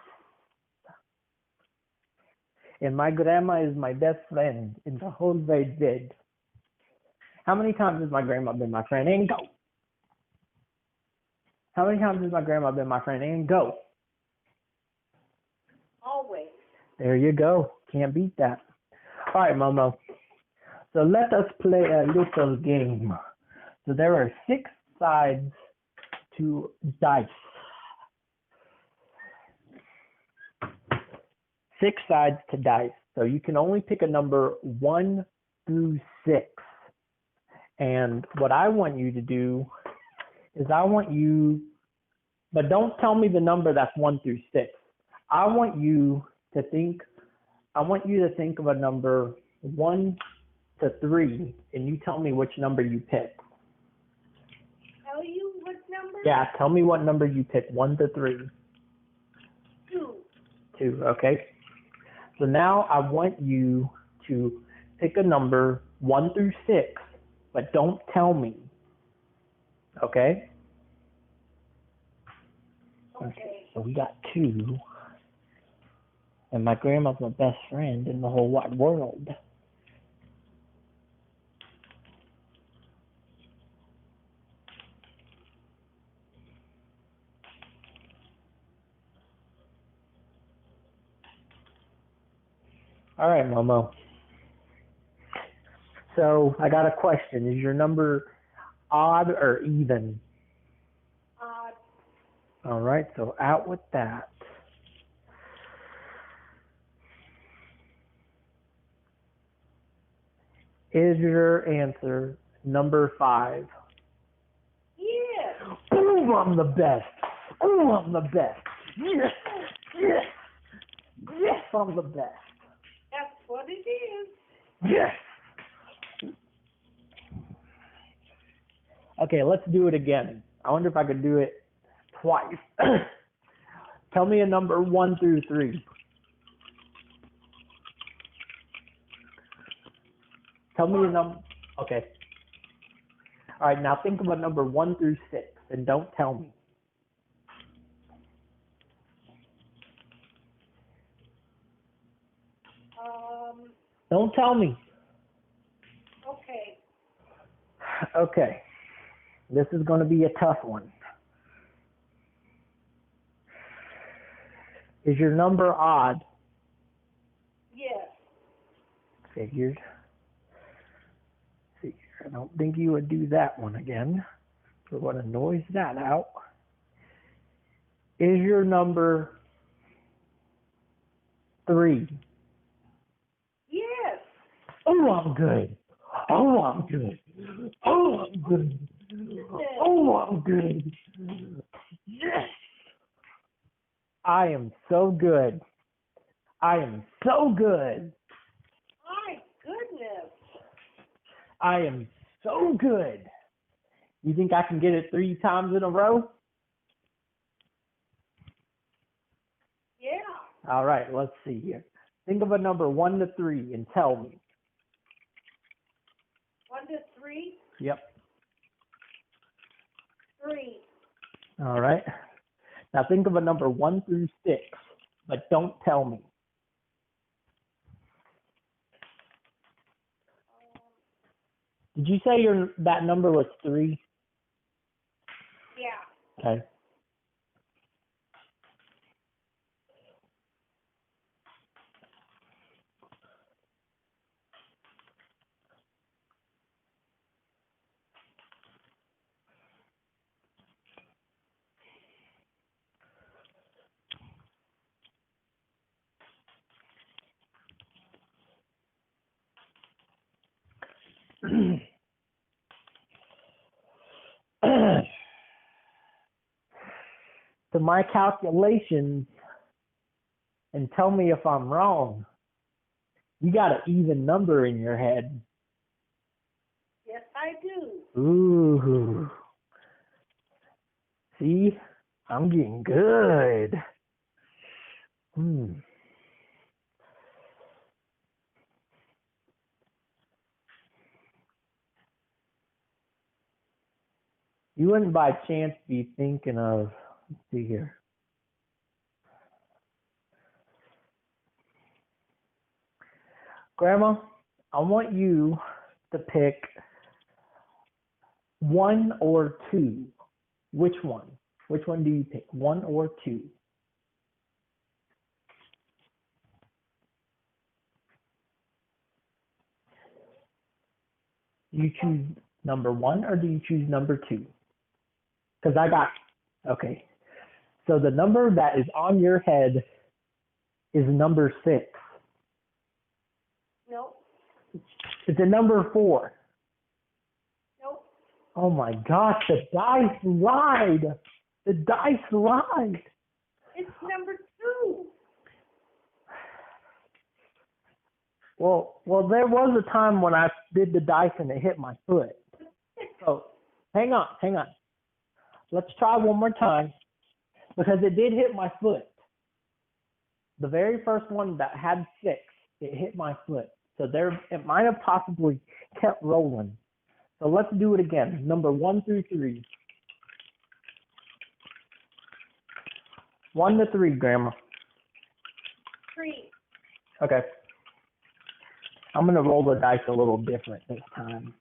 And my grandma is my best friend in the whole wide world. How many times has my grandma been my friend? And go. How many times has my grandma been my friend? And go. Always. There you go. Can't beat that. All right, Momo. So let us play a little game. So there are 6 sides to dice. 6 sides to dice. So you can only pick a number 1 through 6. And what I want you to do is but don't tell me the number that's 1 through 6. I want you to think of a number 1 to 3, and you tell me which number you pick. Tell you what number? Yeah, tell me what number you pick, 1 to 3. 2. 2, okay. So now I want you to pick a number 1 through 6, but don't tell me. Okay? Okay. So we got 2. And my grandma's my best friend in the whole wide world. All right, Momo. So I got a question. Is your number odd or even? Odd. All right, so out with that. Is your answer number 5? Yeah. Ooh, I'm the best. Ooh, I'm the best. Yes, yes, yes, I'm the best. That's what it is. Yes. Okay, let's do it again. I wonder if I could do it twice. Tell me a number 1 through 3. Tell me a number. Okay. All right, now think of a number 1 through 6, and don't tell me. Don't tell me. Okay. Okay. This is going to be a tough one. Is your number odd? Yes. Figured. I don't think you would do that one again. We're going to noise that out. Is your number 3? Yes. Oh, I'm good. Oh, I'm good. Oh, I'm good. Oh, I'm good. Yes. I am so good. I am so good. My goodness. I am so good. You think I can get it 3 times in a row? Yeah. All right, let's see here. Think of a number 1 to 3 and tell me. 1 to 3. Yep. 3. All right. Now think of a number 1 through 6, but don't tell me. Did you say that number was 3? Yeah. Okay. To my calculations, and tell me if I'm wrong, you got an even number in your head. Yes, I do. Ooh. See? I'm getting good. You wouldn't by chance be thinking of, let's see here. Grandma, I want you to pick 1 or 2. Which one? Which one do you pick? 1 or 2? Do you choose number 1 or do you choose number 2? Because okay. So the number that is on your head is number 6. Nope. It's a number 4. Nope. Oh my gosh, the dice lied. The dice lied. It's number 2. Well, there was a time when I did the dice and it hit my foot. So, hang on. Let's try one more time because it did hit my foot. The very first one that had 6, it hit my foot. So it might have possibly kept rolling. So let's do it again. Number 1 through 3. 1 to 3, Grandma. 3. Okay. I'm going to roll the dice a little different this time.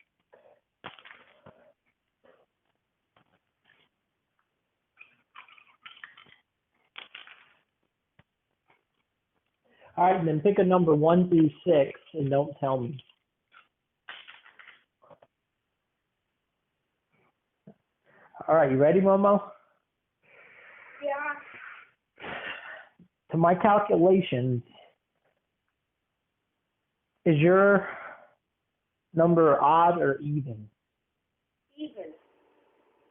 All right, then pick a number 1 through 6 and don't tell me. All right, you ready, Momo? Yeah. To my calculations, is your number odd or even? Even.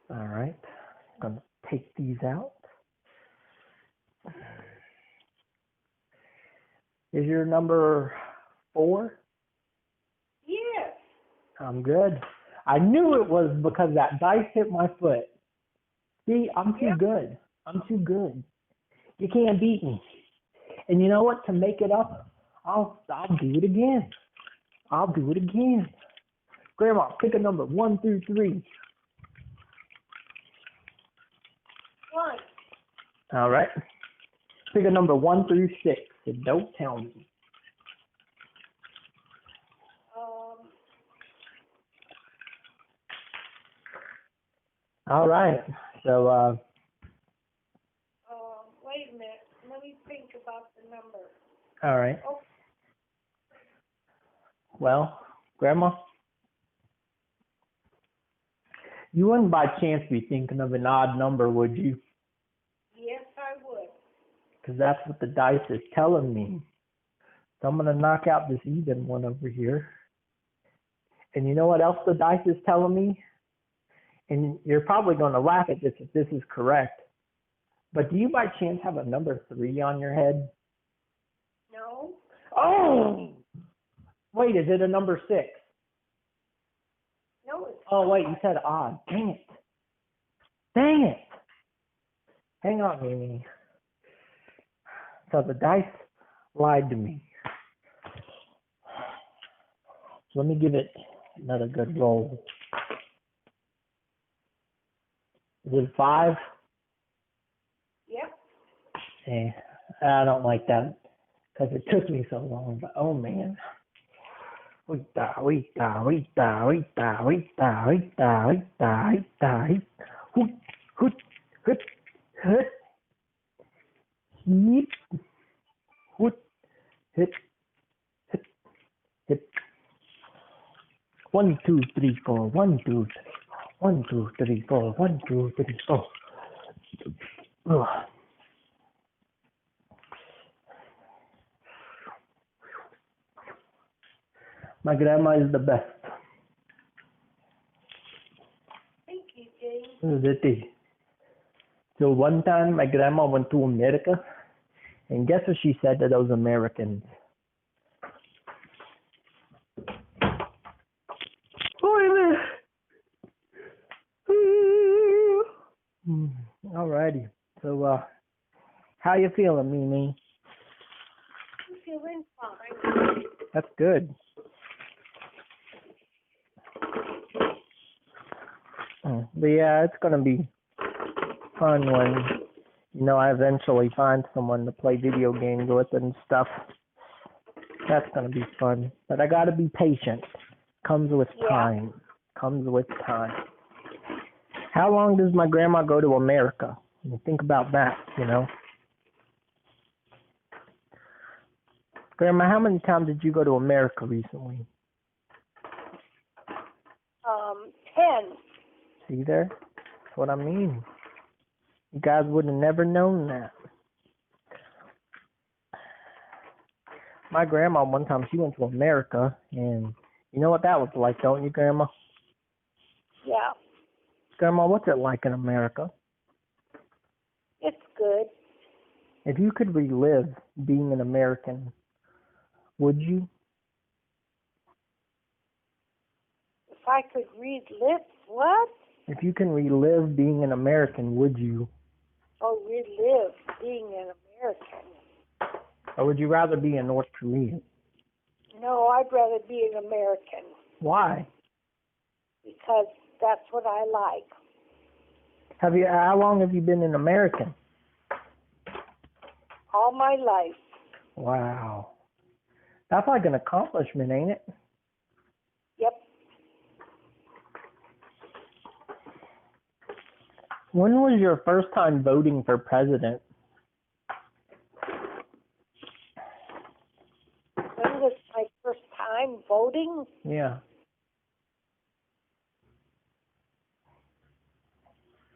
All right, I'm going to take these out. Is your number 4? Yes. I'm good. I knew it was because that dice hit my foot. See, I'm too good. I'm too good. You can't beat me. And you know what? To make it up, I'll do it again. I'll do it again. Grandma, pick a number 1 through 3. 1. All right. Pick a number 1 through 6, and don't tell me. All right. So, Wait a minute. Let me think about the number. all right. Oh, Well, Grandma, you wouldn't by chance be thinking of an odd number, would you? yes, I would. Because that's what the dice is telling me. So I'm going to knock out this even one over here. And you know what else the dice is telling me? And you're probably going to laugh at this if this is correct. But do you by chance have a number 3 on your head? No. Oh! Wait, is it a number 6? No, it's Oh, wait, you said odd. Dang it. Dang it. Hang on, Mimi. So the dice lied to me. So let me give it another good roll. Is it 5? Yep. Eh, I don't like that because it took me so long. But oh man. Weeta, weeta, weeta, weeta, weeta, weeta, weeta, weeta, hoot, hoot, hoot, hoot, heep, hoot, hit, hit, hit. 1, 2, 3, 4. 1, 2, 3, 1, 2, 3, 4. 1, 2, 3, 4. Ugh. My grandma is the best. Thank you, James. That is. So one time my grandma went to America, and guess what she said to those Americans? Alrighty. So, how you feeling, Mimi? I'm feeling fine. That's good. But yeah, it's gonna be fun when, I eventually find someone to play video games with and stuff. That's gonna be fun. But I gotta be patient. Comes with time. Comes with time. How long does my grandma go to America? Think about that, Grandma, how many times did you go to America recently? 10. See there? That's what I mean. You guys would have never known that. My grandma, one time, she went to America, and you know what that was like, don't you, Grandma? Yeah. Grandma, what's it like in America? It's good. If you could relive being an American, would you? If I could relive what? If you can relive being an American, would you? Oh, relive being an American. Or would you rather be a North Korean? No, I'd rather be an American. Why? Because that's what I like. How long have you been an American? All my life. Wow. That's like an accomplishment, ain't it? Yep. When was your first time voting for president? When was my first time voting? Yeah.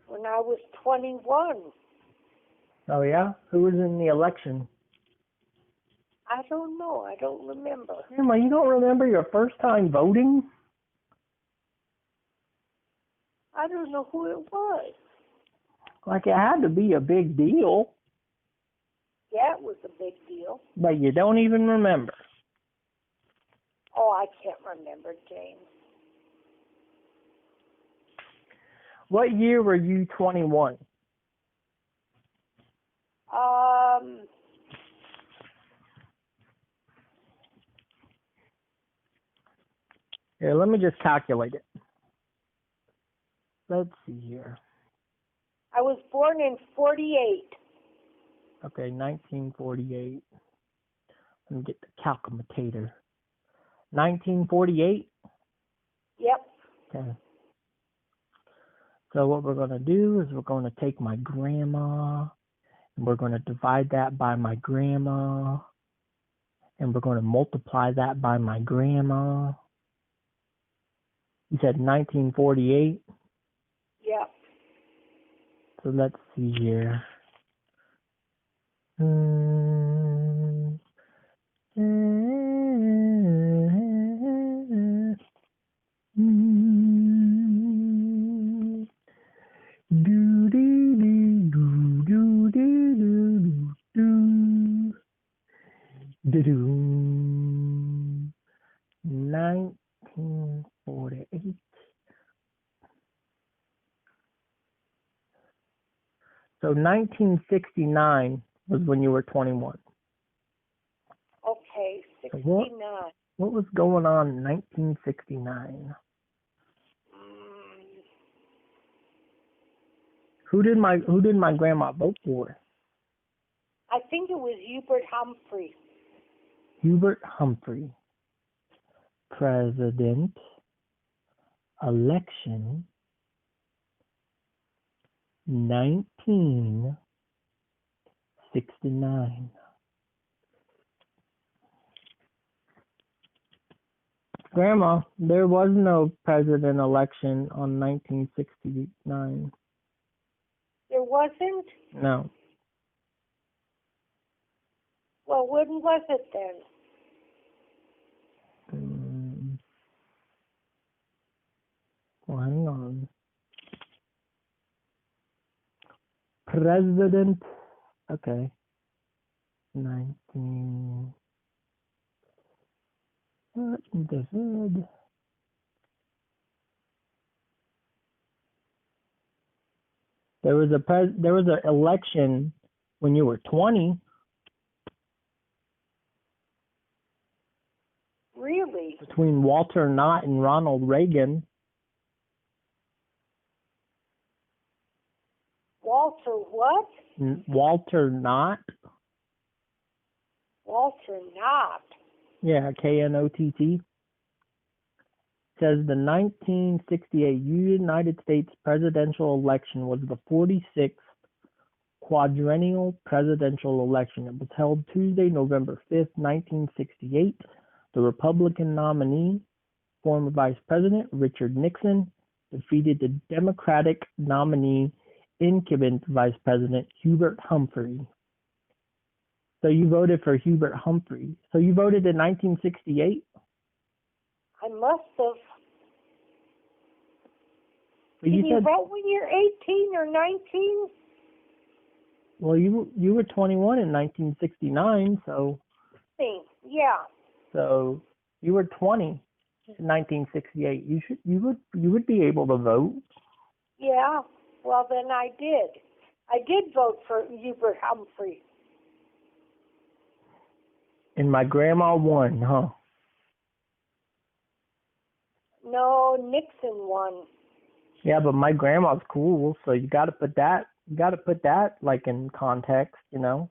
When I was 21. Oh, yeah? Who was in the election? I don't know. I don't remember. Grandma, you don't remember your first time voting? I don't know who it was. Like, it had to be a big deal. Yeah, it was a big deal. But you don't even remember. Oh, I can't remember, James. What year were you 21? Here, let me just calculate it. Let's see here. I was born in 48. Okay, 1948. Let me get the calculator. 1948? Yep. Okay. So what we're going to do is we're going to take my grandma, and we're going to divide that by my grandma, and we're going to multiply that by my grandma. You said 1948? Yeah. So let's see here. Do-do. 1948. So 1969 was when you were 21. Okay, So 69. what was going on in 1969? Who did my grandma vote for? I think it was Hubert Humphrey. Hubert Humphrey. President election 1969. Grandma, there was no president election on 1969. There wasn't? No. Well, when was it then? Well, hang on. President, okay. 19. What the heck? There was an election when you were 20. Really? Between Walter Knott and Ronald Reagan. Walter what? Walter Knott. Walter Knott. Yeah, Knott. Says the 1968 United States presidential election was the 46th quadrennial presidential election. It was held Tuesday, November 5th, 1968. The Republican nominee, former Vice President Richard Nixon, defeated the Democratic nominee, incumbent Vice President Hubert Humphrey. So you voted for Hubert Humphrey. So you voted in 1968? I must have. But Can you vote when you're 18 or 19? Well, you were 21 in 1969, so. Yeah. So you were 20 in 1968. You would be able to vote. Yeah. Well, then I did. I did vote for Hubert Humphrey. And my grandma won, huh? No, Nixon won. Yeah, but my grandma's cool, so you got to put that like in context, you know.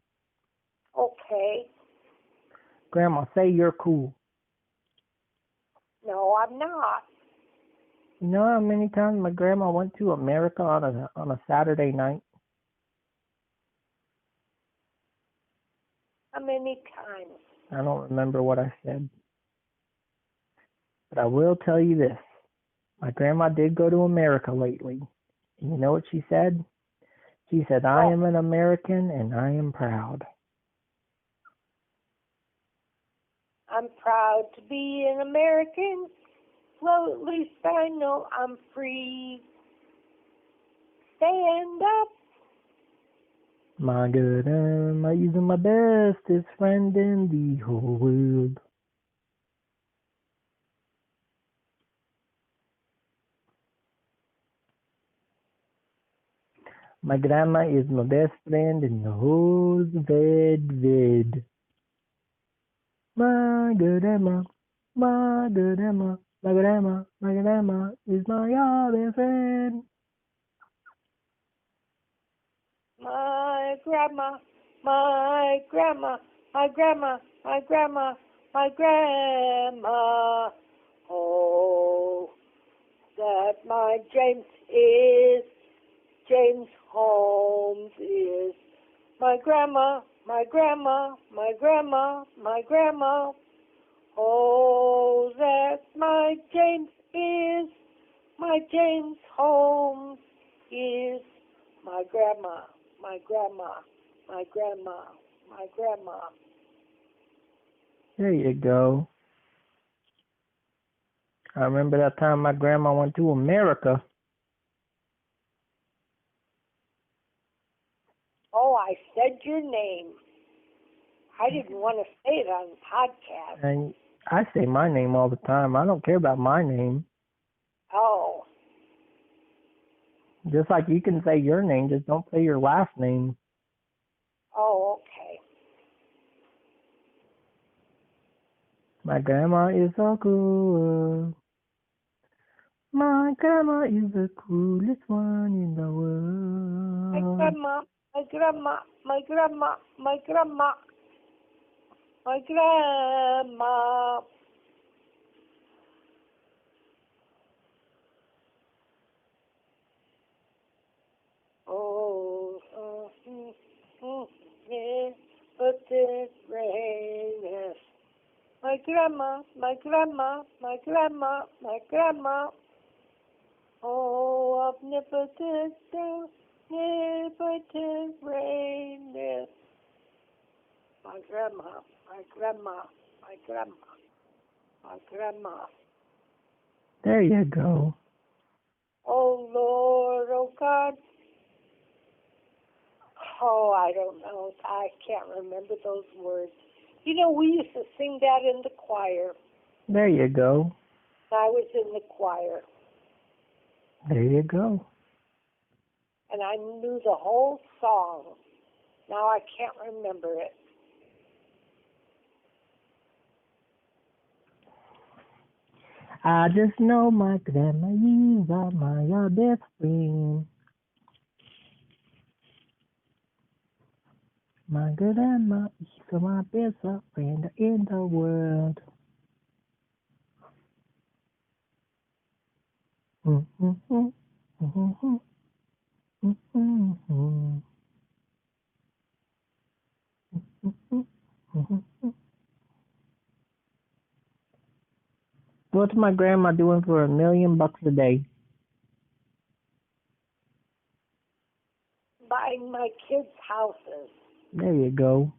Okay. Grandma, say you're cool. No, I'm not. You know how many times my grandma went to America on a Saturday night? How many times? I don't remember what I said. But I will tell you this. My grandma did go to America lately. And you know what she said? She said, I am an American and I am proud. I'm proud to be an American. Well, at least I know I'm free. Stand up. My good grandma is my bestest friend in the whole world. My grandma is my best friend in the whole world. My good grandma, my good grandma, my grandma is my other friend. My grandma, my grandma, my grandma, my grandma, my grandma. Oh, that my James is. James Holmes is my grandma, my grandma, my grandma, my grandma. Oh, that my James is. My James Holmes is my grandma, my grandma, my grandma, my grandma. There you go. I remember that time my grandma went to America. Oh, I said your name. I didn't want to say it on the podcast. And I say my name all the time. I don't care about my name. Oh, Just like you can say your name, just don't say your last name. oh, okay. My grandma is so cool. My grandma is the coolest one in the world. My grandma, my grandma, my grandma, my grandma, my grandma. Oh, yeah, but it rains. My grandma, my grandma, my grandma, my grandma. Oh, omnipotent, omnipotent reigneth. My grandma, my grandma, my grandma, my grandma. There you go. Oh Lord, oh God. Oh, I don't know. I can't remember those words. You know, we used to sing that in the choir. There you go. I was in the choir, There you go. and I knew the whole song. Now I can't remember it. I just know my grandma is my best friend. My grandma is my best friend in the world. What's my grandma doing for $1,000,000 a day? Buying my kids' houses. There you go.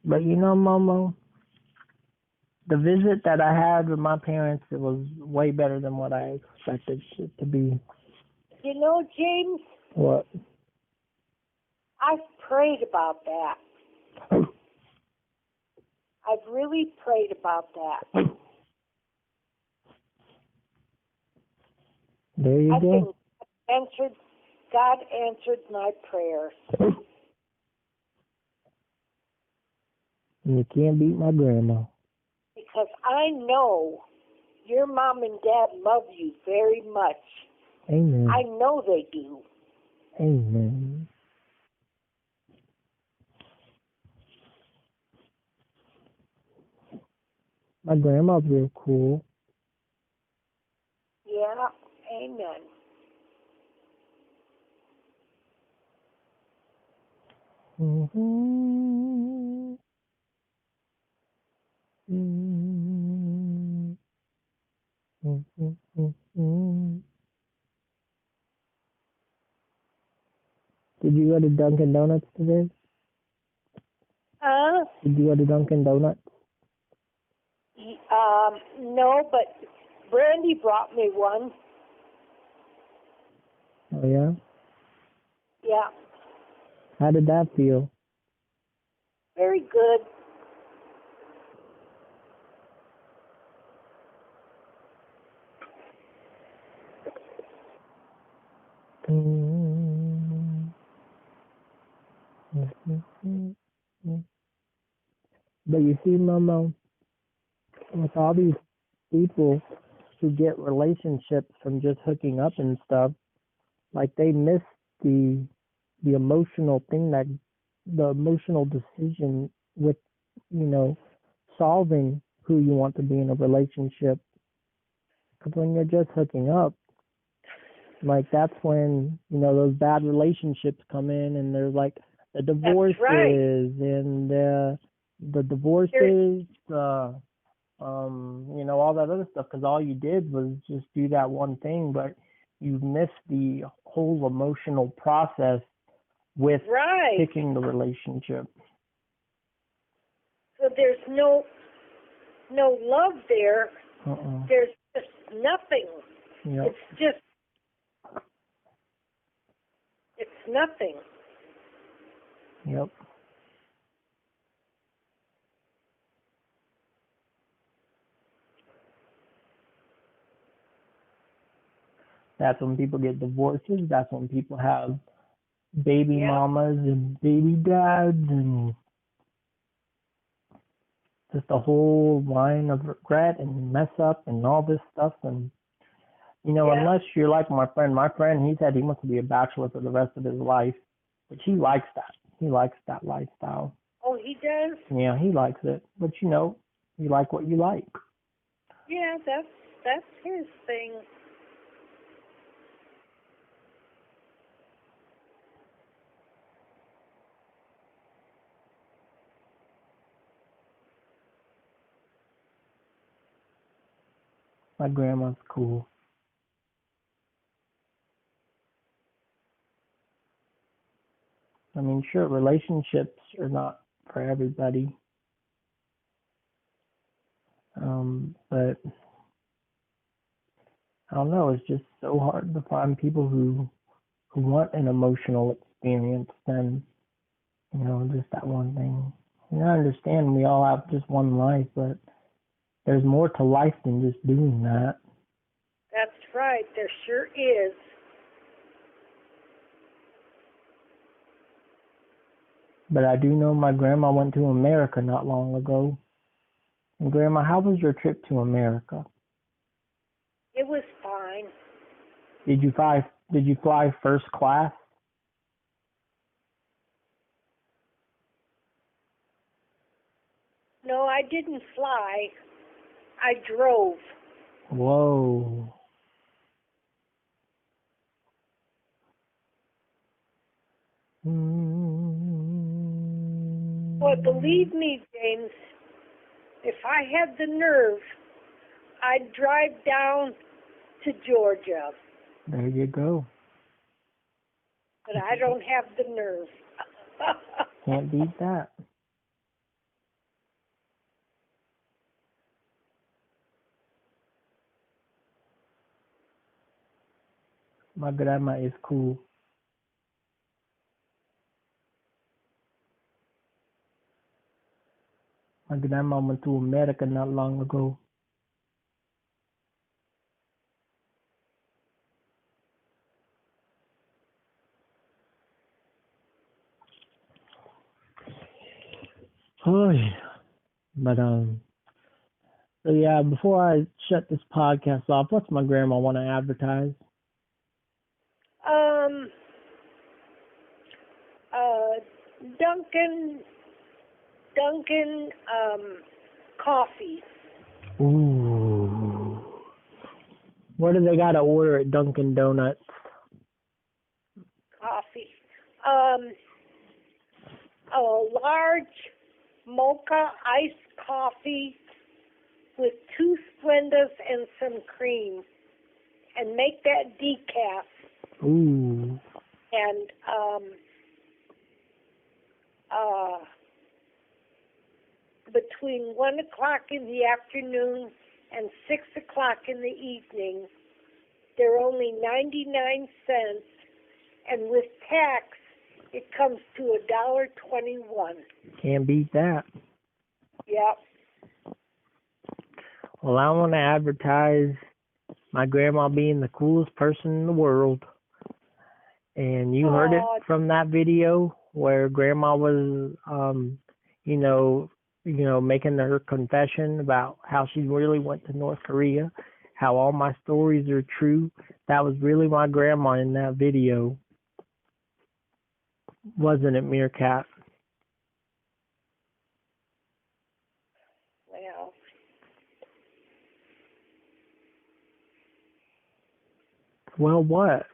But you know, Momo, the visit that I had with my parents, it was way better than what I expected it to be. You know, James, What? I've prayed about that. I've really prayed about that. There you I go. think God answered my prayers. And you can't beat my grandma. Because I know your mom and dad love you very much. Amen. I know they do. Amen. My grandma's real cool. Yeah, amen. Mm-hmm. Mm-hmm. Mm-hmm. Did you go to Dunkin' Donuts today? Did you go to Dunkin' Donuts? No, but Brandy brought me one. Oh, yeah? Yeah, How did that feel? very good. But you see, Momo, with all these people who get relationships from just hooking up and stuff, like they miss the emotional thing, the emotional decision with, solving who you want to be in a relationship. Because when you're just hooking up, like that's when, those bad relationships come in, and there's like the divorces and the divorces, all that other stuff, because all you did was just do that one thing, but you missed the whole emotional process with picking the relationship. So there's no love there. There's just nothing. Yep. It's nothing. Yep. That's when people get divorces. That's when people have baby mamas and baby dads and just a whole line of regret and mess up and all this stuff. And, unless you're like my friend, he said he wants to be a bachelor for the rest of his life, but he likes that. He likes that lifestyle. Oh, he does? Yeah, he likes it. But, you like what you like. Yeah, that's his thing. My grandma's cool. I mean, sure, relationships are not for everybody. But I don't know, it's just so hard to find people who want an emotional experience than, just that one thing. I understand we all have just one life, but there's more to life than just doing that. That's right, there sure is. But I do know my grandma went to America not long ago. And Grandma, how was your trip to America? It was fine. Did you fly first class? No, I didn't fly. I drove. Whoa. But believe me, James, if I had the nerve, I'd drive down to Georgia. There you go. But I don't have the nerve. Can't beat that. My grandma is cool. My grandma went to America not long ago. Oh, but so yeah, before I shut this podcast off, what's my grandma want to advertise? Dunkin' coffee. Ooh. What do they got to order at Dunkin' Donuts? Coffee. A large mocha iced coffee with 2 Splendas and some cream. And make that decaf. Ooh. And between 1 o'clock in the afternoon and 6 o'clock in the evening, they're only 99 cents, and with tax, it comes to $1.21. Can't beat that. Yep. Well, I want to advertise my grandma being the coolest person in the world. And you heard it from that video where grandma was, making her confession about how she really went to North Korea, how all my stories are true. That was really my grandma in that video. Wasn't it, Meerkat? Well, Well, what?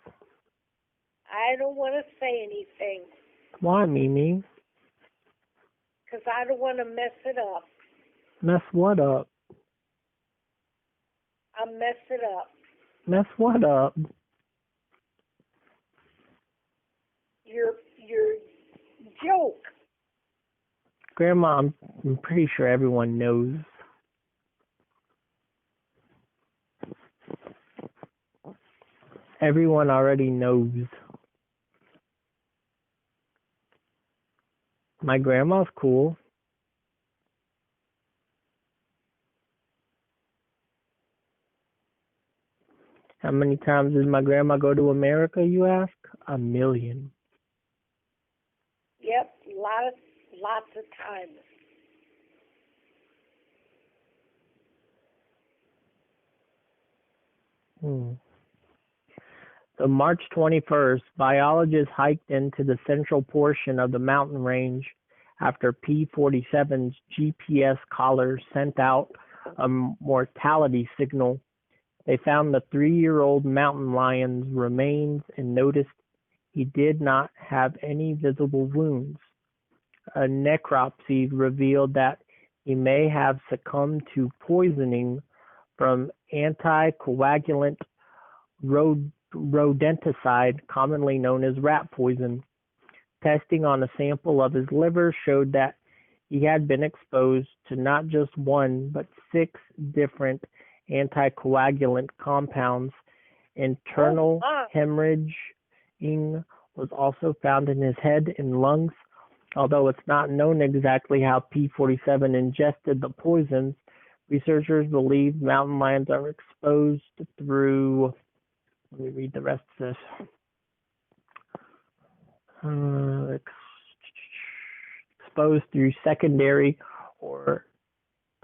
I don't want to say anything Why, Mimi? because I don't want to mess it up. Mess what up? I'll mess it up. Mess what up? Your joke. Grandma, I'm pretty sure everyone knows. Everyone already knows. My grandma's cool. How many times did my grandma go to America, you ask? 1,000,000. Yep, lots of times. So March 21st, biologists hiked into the central portion of the mountain range after P-47's GPS collar sent out a mortality signal. They found the 3-year-old mountain lion's remains and noticed he did not have any visible wounds. A necropsy revealed that he may have succumbed to poisoning from anticoagulant rodenticide, commonly known as rat poison. Testing on a sample of his liver showed that he had been exposed to not just one, but 6 different anticoagulant compounds. Internal hemorrhaging was also found in his head and lungs. Although it's not known exactly how P-47 ingested the poisons, researchers believe mountain lions are exposed through, let me read the rest of this. Exposed through secondary or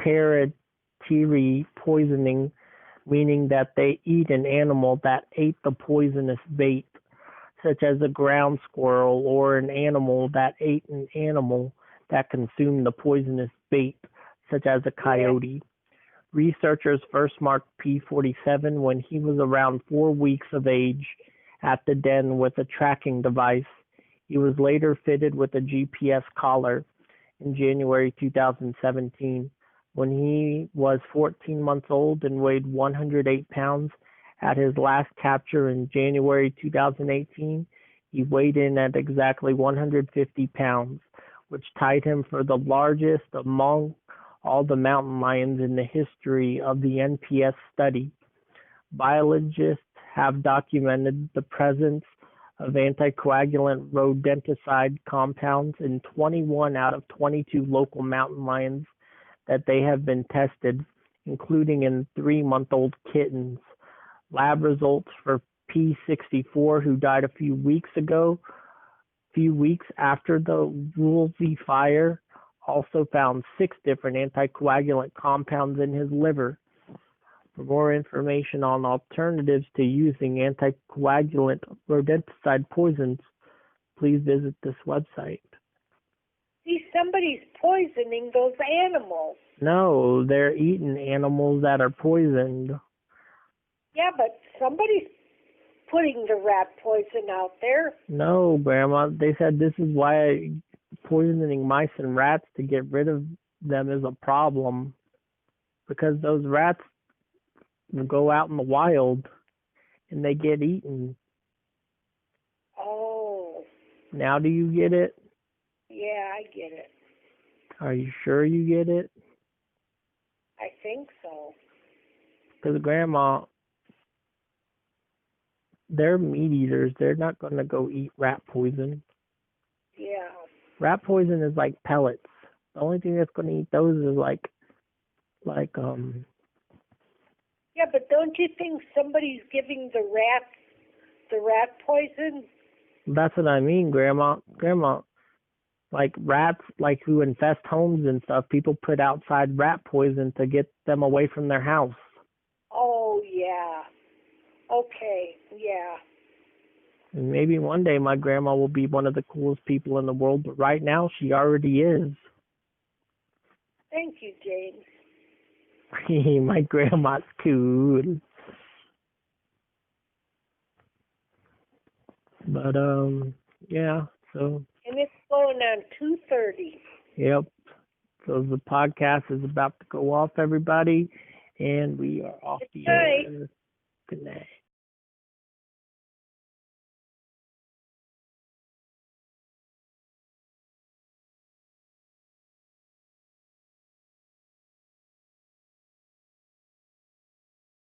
tertiary poisoning, meaning that they eat an animal that ate the poisonous bait, such as a ground squirrel, or an animal that ate an animal that consumed the poisonous bait, such as a coyote. Researchers first marked P-47 when he was around 4 weeks of age at the den with a tracking device. He was later fitted with a GPS collar in January 2017. When he was 14 months old and weighed 108 pounds at his last capture in January 2018, he weighed in at exactly 150 pounds, which tied him for the largest among all the mountain lions in the history of the NPS study. Biologists have documented the presence of anticoagulant rodenticide compounds in 21 out of 22 local mountain lions that they have been tested, including in 3-month-old kittens. Lab results for P-64, who died a few weeks after the Woolsey fire, also found 6 different anticoagulant compounds in his liver. For more information on alternatives to using anticoagulant rodenticide poisons, please visit this website. See, somebody's poisoning those animals. No, they're eating animals that are poisoned. Yeah, but somebody's putting the rat poison out there. No, Grandma. They said this is why poisoning mice and rats to get rid of them is a problem. Because those rats will go out in the wild and they get eaten. Oh. Now do you get it? Yeah, I get it. Are you sure you get it? I think so. Because Grandma, they're meat eaters. They're not going to go eat rat poison. Yeah. Rat poison is like pellets. The only thing that's going to eat those is Yeah, but don't you think somebody's giving the rat poison? That's what I mean, Grandma. Like rats, like who infest homes and stuff, people put outside rat poison to get them away from their house. Oh, yeah. Okay, yeah. And maybe one day my grandma will be one of the coolest people in the world, but right now she already is. Thank you, James. My grandma's cool. But yeah. So And it's going on 2:30. yep. So the podcast is about to go off, everybody, and we are off Good the night. air. Good night.